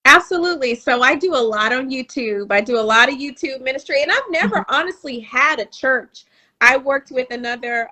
Absolutely. So I do a lot on YouTube. I do a lot of YouTube ministry, and I've never honestly had a church. I worked with another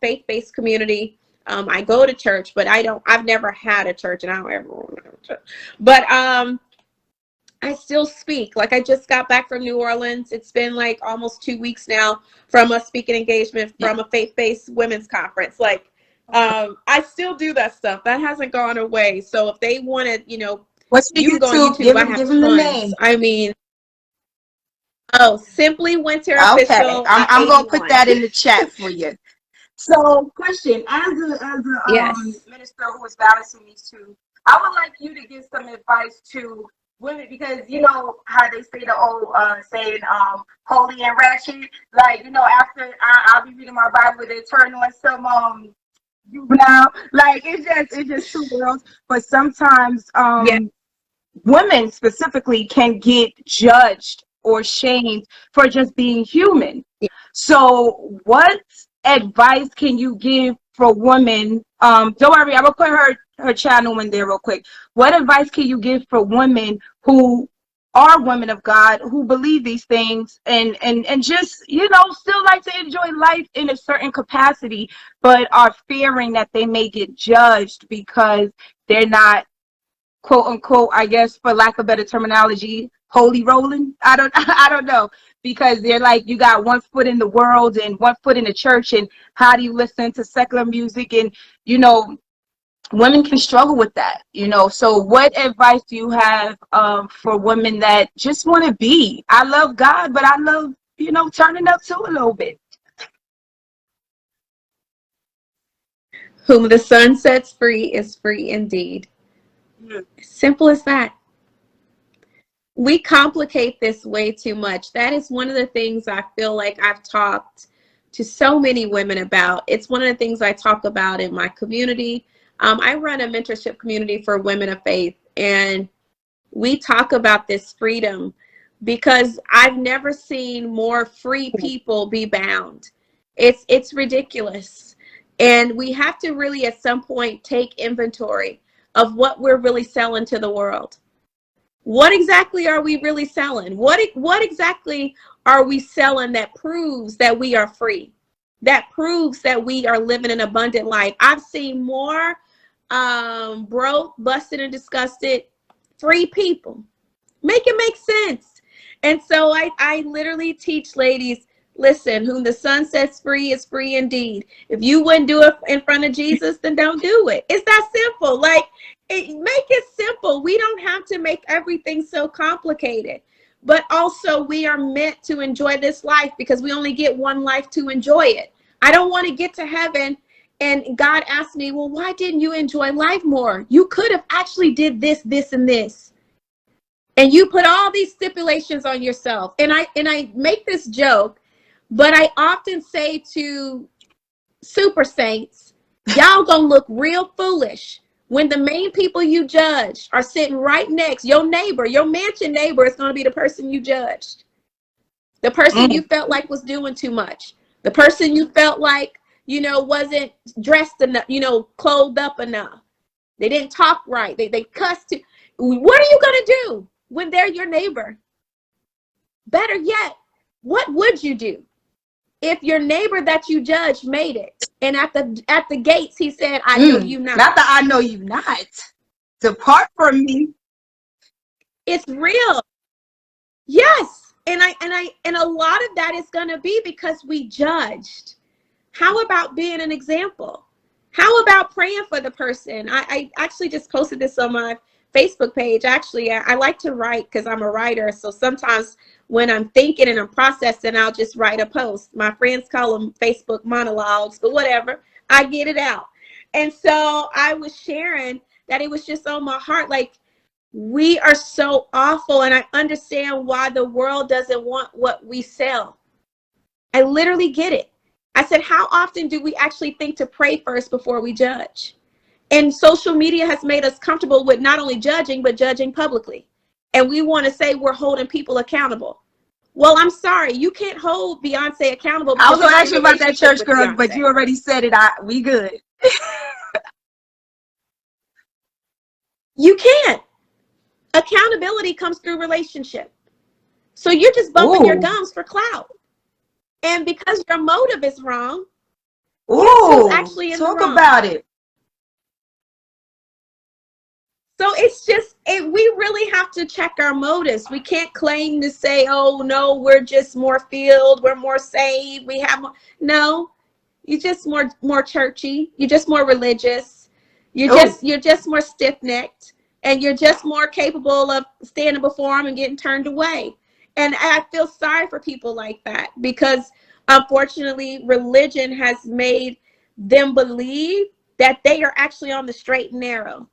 faith-based community. I go to church, but I've never had a church, and I don't ever want to have a church. But I still speak. Like I just got back from New Orleans. It's been like almost 2 weeks now from a speaking engagement from a faith-based women's conference. Like I still do that stuff. That hasn't gone away. So if they want to,
What's
you can
speaking
go on
to?
YouTube. I have
Give him the
tons.
name.
I mean, Simplywinter
Okay,
official
I'm gonna put
81.
that in the chat for you. So, question:
Yes.
minister who is balancing these two, I would like you to give some advice to women, because you know how they say the old saying, "holy and ratchet." Like, after I'll be reading my Bible, they turn on some juvenile. Like it's just two girls. But sometimes
Yeah.
women specifically can get judged or shamed for just being human. So what advice can you give for women? Don't worry, I'm gonna put her channel in there real quick. What advice can you give for women who are women of God, who believe these things, and just still like to enjoy life in a certain capacity, but are fearing that they may get judged because they're not, quote unquote, I guess, for lack of better terminology, holy rolling? I don't know, because they're like, you got one foot in the world and one foot in the church, and how do you listen to secular music? And women can struggle with that. So what advice do you have for women that just want to be, I love God, but I love turning up too a little bit?
Whom the sun sets free is free indeed. Simple as that. We complicate this way too much. That is one of the things I feel like I've talked to so many women about. It's one of the things I talk about in my community. I run a mentorship community for women of faith, and we talk about this freedom because I've never seen more free people be bound. It's ridiculous. And we have to really at some point take inventory of what we're really selling to the world. What exactly are we really selling? What exactly are we selling that proves that we are free? That proves that we are living an abundant life. I've seen more broke, busted, and disgusted free people. Make it make sense. And so I literally teach ladies, listen, whom the sun sets free is free indeed. If you wouldn't do it in front of Jesus, then don't do it. It's that simple. Like, make it simple. We don't have to make everything so complicated. But also, we are meant to enjoy this life because we only get one life to enjoy it. I don't want to get to heaven and God asked me, well, why didn't you enjoy life more? You could have actually did this, this, and this. And you put all these stipulations on yourself. And I make this joke, but I often say to super saints, y'all gonna look real foolish when the main people you judge are sitting right next. Your neighbor, your mansion neighbor is gonna be the person you judged. The person you felt like was doing too much. The person you felt like, wasn't dressed enough, clothed up enough. They didn't talk right. They cussed too. What are you gonna do when they're your neighbor? Better yet, what would you do if your neighbor that you judged made it, and at the gates he said, I know you not?
Not that I know you not. Depart from me.
It's real. Yes. And a lot of that is gonna be because we judged. How about being an example? How about praying for the person? I actually just posted this on my Facebook page. Actually, I like to write because I'm a writer. So sometimes when I'm thinking and I'm processing, I'll just write a post. My friends call them Facebook monologues, but whatever. I get it out. And so I was sharing that it was just on my heart. Like, we are so awful. And I understand why the world doesn't want what we sell. I literally get it. I said, how often do we actually think to pray first before we judge? And social media has made us comfortable with not only judging, but judging publicly. And we want to say we're holding people accountable. Well, I'm sorry, you can't hold Beyonce accountable.
I was going to ask you about that, church girl, Beyonce. But you already said it. We good.
You can't. Accountability comes through relationship. So you're just bumping your
Ooh.
gums for clout. And because your motive is wrong, guess who's
Ooh.
actually in the
Talk
wrong?
about it.
So it's just, we really have to check our motives. We can't claim to say, oh, no, we're just more filled, we're more saved, we have more. No, you're just more churchy. You're just more religious. You're just more stiff-necked, and you're just more capable of standing before them and getting turned away. And I feel sorry for people like that, because unfortunately religion has made them believe that they are actually on the straight and narrow.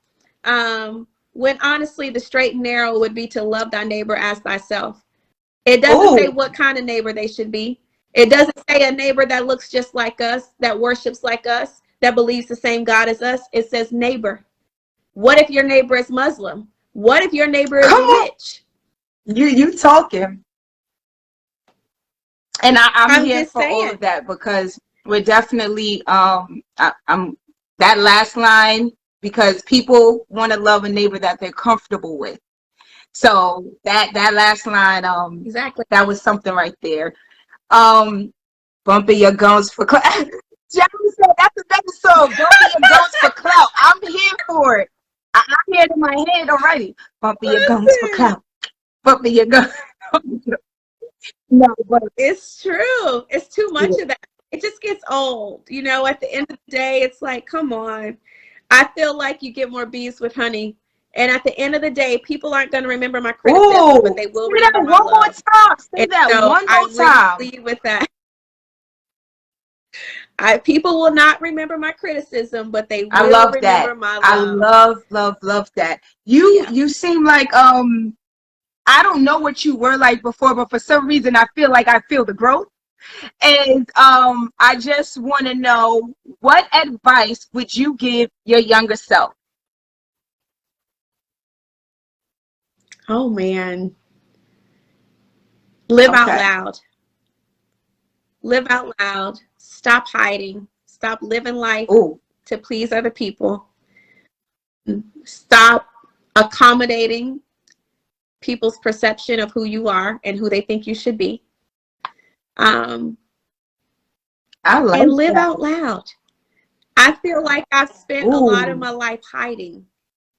When honestly the straight and narrow would be to love thy neighbor as thyself. It doesn't say what kind of neighbor they should be. It doesn't say a neighbor that looks just like us, that worships like us, that believes the same God as us. It says neighbor. What if your neighbor is Muslim? What if your neighbor is rich?
You talking. And I'm here for
saying.
all of that, because we're definitely I'm that last line, because people want to love a neighbor that they're comfortable with. So that last line,
exactly,
that was something right there. Bumping your gums for clout. Jeremy said that's another song. Bumping your gums for clout. I'm here for it. I hear it in my head already. Bumping your gums for clout. Bumping your gums. No, but
it's true. It's too much of that. It just gets old. You know, at the end of the day, it's like, come on. I feel like you get more bees with honey. And at the end of the day, people aren't going to remember my criticism, but they will remember my love.
One more time. Say that one more time.
Really with that. People will not remember my criticism, but they will remember my love.
I love that. You seem like I don't know what you were like before, but for some reason I feel like I feel the growth. And I just want to know, what advice would you give your younger self?
Oh man. Live out loud. Live out loud. Stop hiding. Stop living life to please other people. Stop accommodating people's perception of who you are and who they think you should be. And live out loud. I feel like I've spent a lot of my life hiding.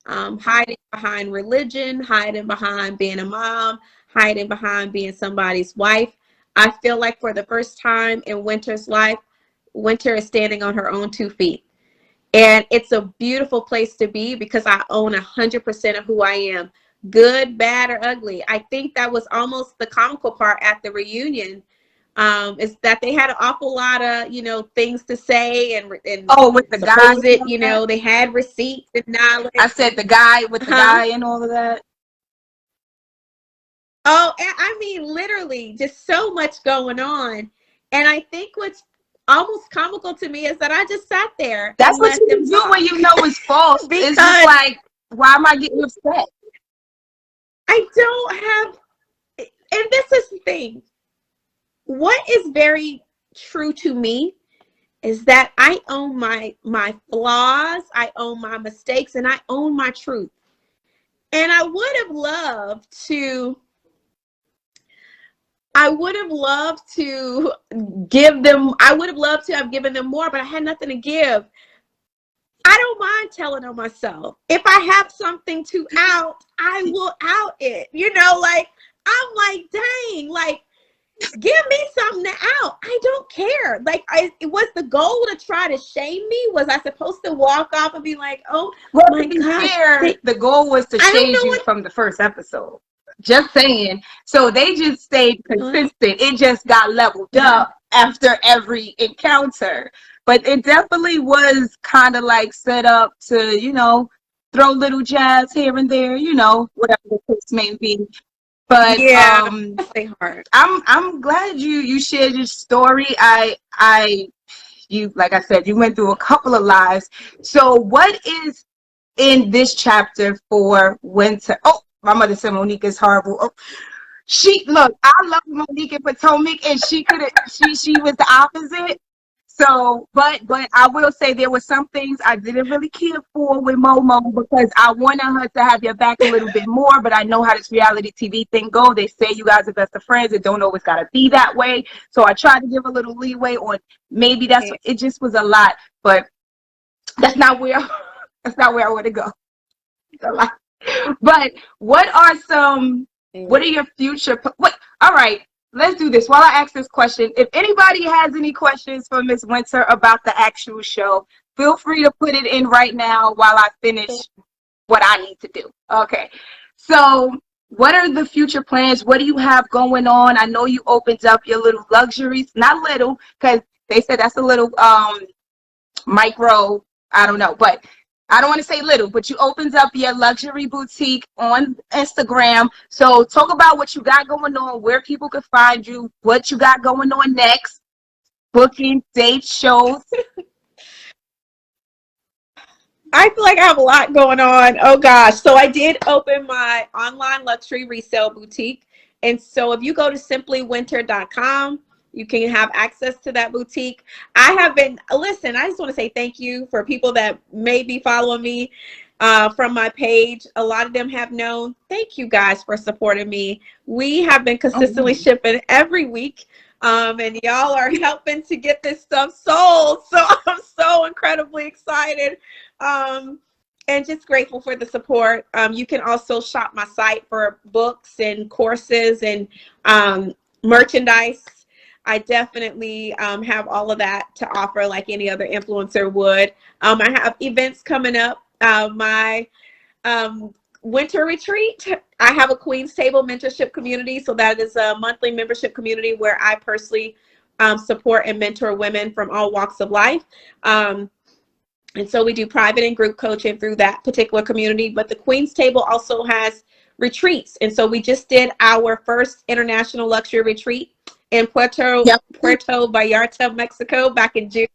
Hiding behind religion, hiding behind being a mom, hiding behind being somebody's wife. I feel like for the first time in Winter's life, Winter is standing on her own 2 feet. And it's a beautiful place to be, because I own 100% of who I am, good, bad, or ugly. I think that was almost the comical part at the reunion, is that they had an awful lot of, things to say, and with the guy, they had receipts and knowledge.
I said the guy with the guy and all of that.
Oh, I mean, literally just so much going on. And I think what's almost comical to me is that I just sat there.
That's what you do when you know it's false. It's just like, why am I getting upset?
I don't have, and this is the thing. What is very true to me is that I own my flaws, I own my mistakes, and I own my truth. And I would have loved to give them, I would have loved to have given them more, but I had nothing to give. I don't mind telling on myself. If I have something to out, I will out it. I'm like, dang, like, give me something to out. I don't care. Like, it was the goal to try to shame me? Was I supposed to walk off and be like, oh,
well, my God. The goal was to change you from the first episode. Just saying. So they just stayed consistent. It just got leveled up after every encounter. But it definitely was kind of like set up to, throw little jabs here and there, whatever the case may be. But
yeah,
I'm glad you shared your story. You, like I said, you went through a couple of lives. So what is in this chapter for Winter? Oh, my mother said Monique is horrible. Oh, I love Monique in Potomac, and she was the opposite. So, but I will say there were some things I didn't really care for with Momo because I wanted her to have your back a little bit more. But I know how this reality TV thing go. They say you guys are best of friends. It don't always gotta be that way. So I tried to give a little leeway on maybe that's it. Just was a lot, but that's not where that's not where I want to go. It's a lot. But what are some? What are your future? What? All right. Let's do this. While I ask this question, if anybody has any questions for Miss Winter about the actual show, feel free to put it in right now while I finish what I need to do. Okay. So what are the future plans? What do you have going on? I know you opened up your little luxuries, not little, because they said that's a little micro, I don't know, but I don't want to say little, but you opened up your luxury boutique on Instagram. So talk about what you got going on, where people can find you, what you got going on next, booking, dates, shows.
I feel like I have a lot going on. Oh gosh. So I did open my online luxury resale boutique. And so if you go to simplywinter.com, you can have access to that boutique. I have been, listen, I just want to say thank you for people that may be following me from my page. A lot of them have known. Thank you guys for supporting me. We have been consistently shipping every week. And y'all are helping to get this stuff sold. So I'm so incredibly excited. And just grateful for the support. You can also shop my site for books and courses and merchandise. I definitely have all of that to offer like any other influencer would. I have events coming up. My winter retreat. I have a Queen's Table mentorship community. So that is a monthly membership community where I personally support and mentor women from all walks of life. And so we do private and group coaching through that particular community. But the Queen's Table also has retreats. And so we just did our first international luxury retreat in Puerto Vallarta, Mexico, back in June.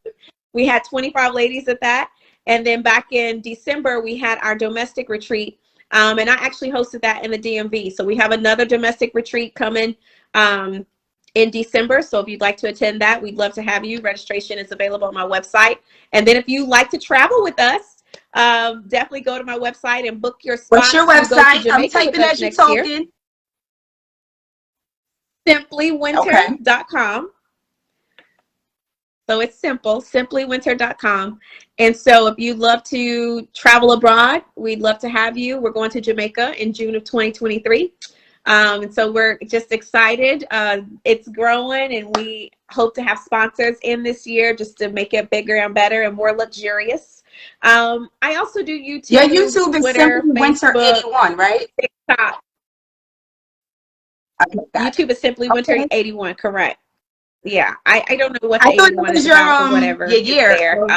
We had 25 ladies at that. And then back in December, we had our domestic retreat. And I actually hosted that in the DMV. So we have another domestic retreat coming in December. So if you'd like to attend that, we'd love to have you. Registration is available on my website. And then if you like to travel with us, definitely go to my website and book your spot.
What's your website? I'm typing as you're talking.
Simplywinter.com. So it's simple, simplywinter.com. And so if you'd love to travel abroad, we'd love to have you. We're going to Jamaica in June of 2023. And so we're just excited. It's growing, and we hope to have sponsors in this year just to make it bigger and better and more luxurious. I also do YouTube.
Your YouTube is
Twitter,
Simplywinter
Facebook,
81, right?
TikTok. YouTube is Simplywinter 81, correct? Yeah, I don't know what the 81 is about or whatever.
Your year.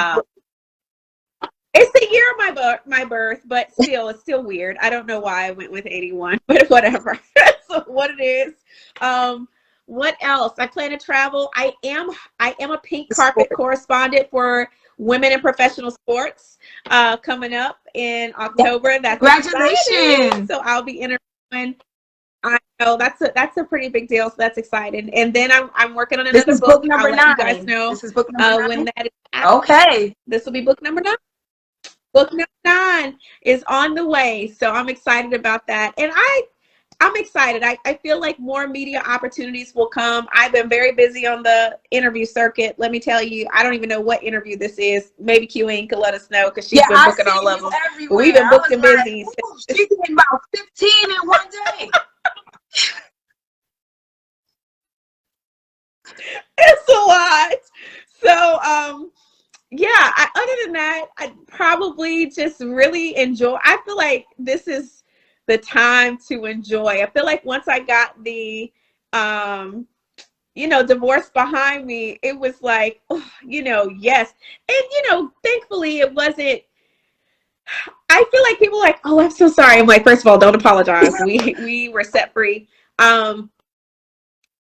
It's the year of my birth, but still, it's still weird. I don't know why I went with 81, but whatever. So what it is. What else? I plan to travel. I am a pink carpet correspondent for women in professional sports coming up in October. That's
congratulations.
Exciting. So I'll be interviewing. I know that's a pretty big deal, so that's exciting. And then I'm working on another book.
Number 9.
You guys know
this is book number 9.
When that is out.
Okay.
This will be book number 9. Book number 9 is on the way, so I'm excited about that. And I'm excited. I feel like more media opportunities will come. I've been very busy on the interview circuit. Let me tell you, I don't even know what interview this is. Maybe QN could let us know because she's been booking all of them. We've been booked and busy.
She's getting about 15 in one day.
It's a lot. So yeah, other than that, I probably just really enjoy. I feel like this is the time to enjoy. I feel like once I got the divorce behind me, it was like, yes. And thankfully it wasn't. I feel like people are like, oh, I'm so sorry. I'm like, first of all, don't apologize. We were set free.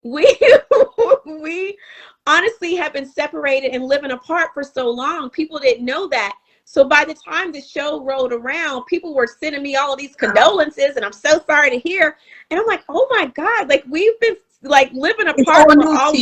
We honestly have been separated and living apart for so long. People didn't know that. So by the time the show rolled around, people were sending me all of these condolences, and I'm so sorry to hear. And I'm like, oh my God, like we've been like living apart for almost a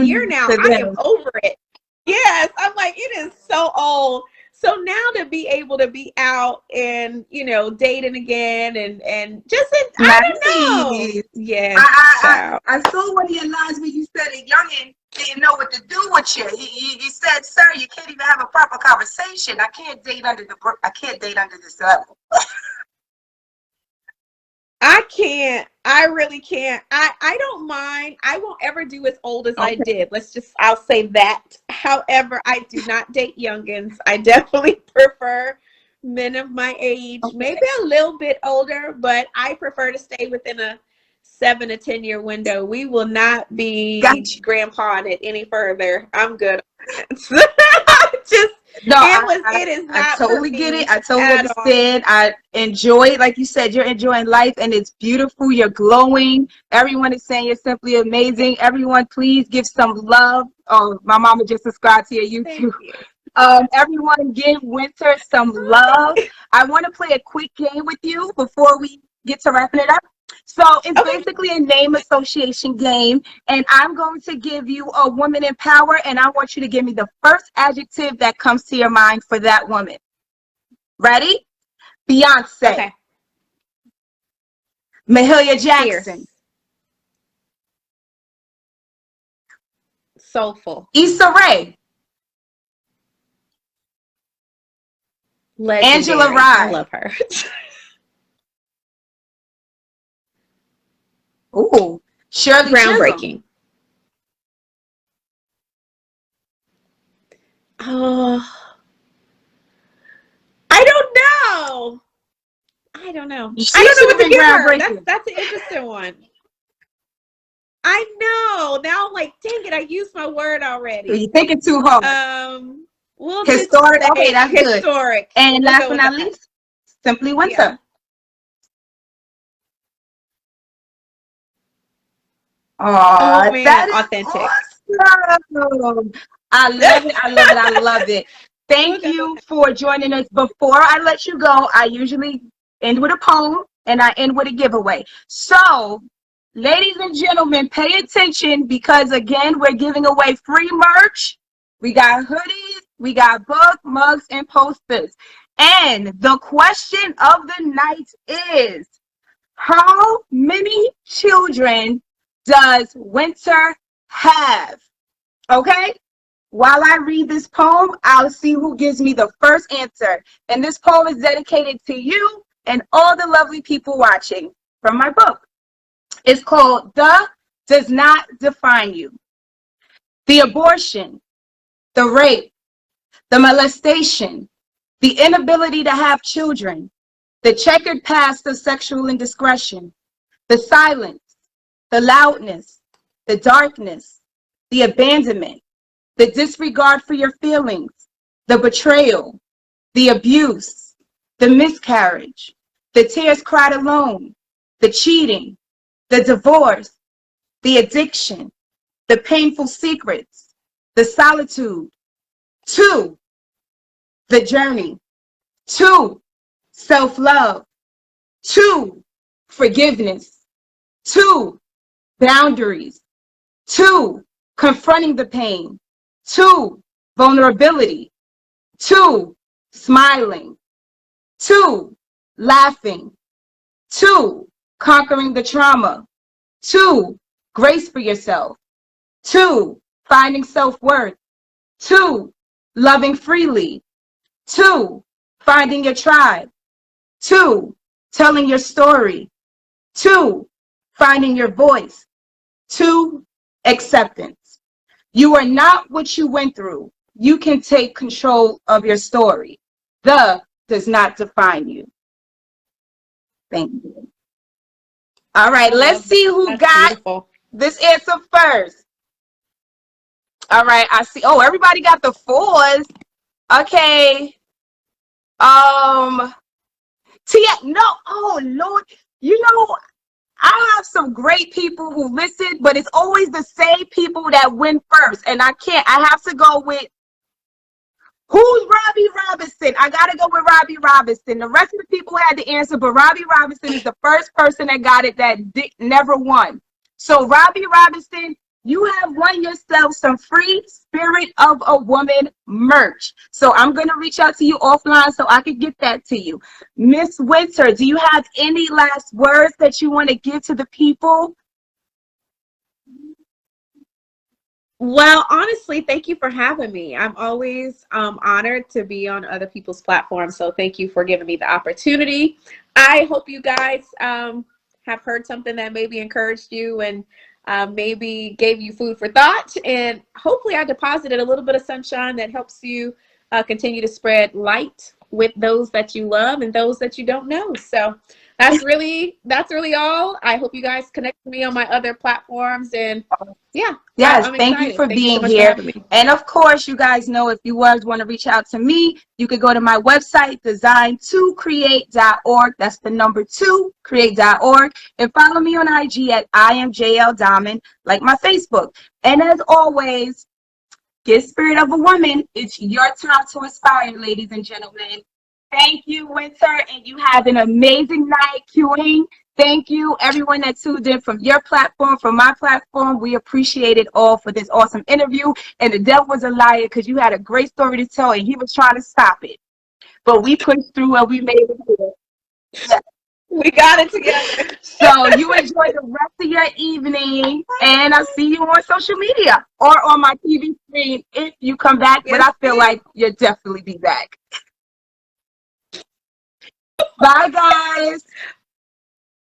year now. I am over it. Yes, I'm like, it is so old. So now to be able to be out and, dating again and just, I don't know.
Nice.
Yes,
I,
child.
I saw one of your lines where you said a youngin didn't know what to do with you. You said, "Sir, you can't even have a proper conversation. I can't date under this level."
I can't. I really can't. I don't mind. I won't ever do as old as I
Okay.
did. I'll say that. However, I do not date youngins. I definitely prefer men of my age, maybe
Okay.
a little bit older, but I prefer to stay within a 7 to 10 year window. We will not be
Gotcha.
grandpa it any further. I'm good. Just
No,
it is
I
not for
totally get it.
me
I totally
at all.
understand. I enjoy it. Like you said, you're enjoying life and it's beautiful. You're glowing. Everyone is saying you're simply amazing. Everyone, please give some love. Oh, my mama just subscribed to your
Thank
YouTube.
you.
Everyone, give Winter some love. I want to play a quick game with you before we get to wrapping it up. So it's
Okay.
basically a name association game, and I'm going to give you a woman in power, and I want you to give me the first adjective that comes to your mind for that woman. Ready? Beyonce,
Okay.
Mahalia Jackson,
Fierce. Soulful.
Issa Rae, Angela
Legendary. I
Rye.
love her.
Ooh, Shirley Chisholm.
Groundbreaking. Oh, I don't know. I don't know.
She
I don't know
should have
what to
been
give her.
groundbreaking.
That's an interesting one. I know. Now I'm like, dang it, I used my word already.
You're thinking too hard.
We'll just
Historic. Okay,
say
that's good.
historic.
And
We'll
last
go
but
with
not
that.
least, Simply
Yeah.
Winter.
Oh
Oh,
man,
that is
authentic.
awesome. I love it. I love it. I love it.
We'll
Thank
go with
you
that.
for joining us. Before I let you go, I usually end with a poem and I end with a giveaway. So, ladies and gentlemen, pay attention because again, we're giving away free merch. We got hoodies, we got book, mugs, and posters. And the question of the night is, how many children does Winter have? Okay? While I read this poem, I'll see who gives me the first answer. And this poem is dedicated to you and all the lovely people watching from my book. It's called The Does Not Define You. The abortion, the rape, the molestation, the inability to have children, the checkered past of sexual indiscretion, the silence, the loudness, the darkness, the abandonment, the disregard for your feelings, the betrayal, the abuse, the miscarriage, the tears cried alone, the cheating, the divorce, the addiction, the painful secrets, the solitude. 2, the journey. 2, self-love. 2, forgiveness. 2, boundaries. 2, confronting the pain. 2, vulnerability. 2, smiling. 2, laughing. 2, conquering the trauma. 2, grace for yourself. 2, finding self-worth. 2, loving freely. 2, finding your tribe. 2, telling your story. 2, finding your voice. 2, acceptance. You are not what you went through. You can take control of your story. The does not define you. Thank you. All right,
I
let's
love that.
see who
That's
got
beautiful.
this answer first. All right, I see. Oh, everybody got the 4s. Okay. Tia, no. Oh Lord, you know I have some great people who listen, but it's always the same people that win first, and I can't. I have to go with who's Robbie Robinson. I gotta go with Robbie Robinson. The rest of the people had the answer, but Robbie Robinson is the first person that got it that never won. So Robbie Robinson, you have won yourself some free Spirit of a Woman merch. So I'm going to reach out to you offline so I can get that to you. Miss Winter, do you have any last words that you want to give to the people?
Well, honestly, thank you for having me. I'm always honored to be on other people's platforms. So thank you for giving me the opportunity. I hope you guys have heard something that maybe encouraged you and maybe gave you food for thought. And hopefully I deposited a little bit of sunshine that helps you continue to spread light with those that you love and those that you don't know. So that's really all. I hope you guys connect with me on my other platforms, and yeah,
Yes,
I'm
thank you
excited.
for
Thank you so
being
much for
here.
having me.
And of course, you guys know if you guys want to reach out to me, you could go to my website, design2create.org. That's the number 2, create.org. And follow me on IG at I am JL Domond, like my Facebook. And as always, get Spirit of a Woman. It's your time to inspire, ladies and gentlemen. Thank you, Winter, and you have an amazing night queuing. Thank you, everyone that tuned in from your platform, from my platform. We appreciate it all for this awesome interview. And the devil was a liar because you had a great story to tell, and he was trying to stop it. But we pushed through and we made it here. Yeah.
We got it together.
So you enjoy the rest of your evening, and I'll see you on social media or on my TV screen if you come back. But
Yes,
I feel
ma'am.
like you'll definitely be back. Bye, guys.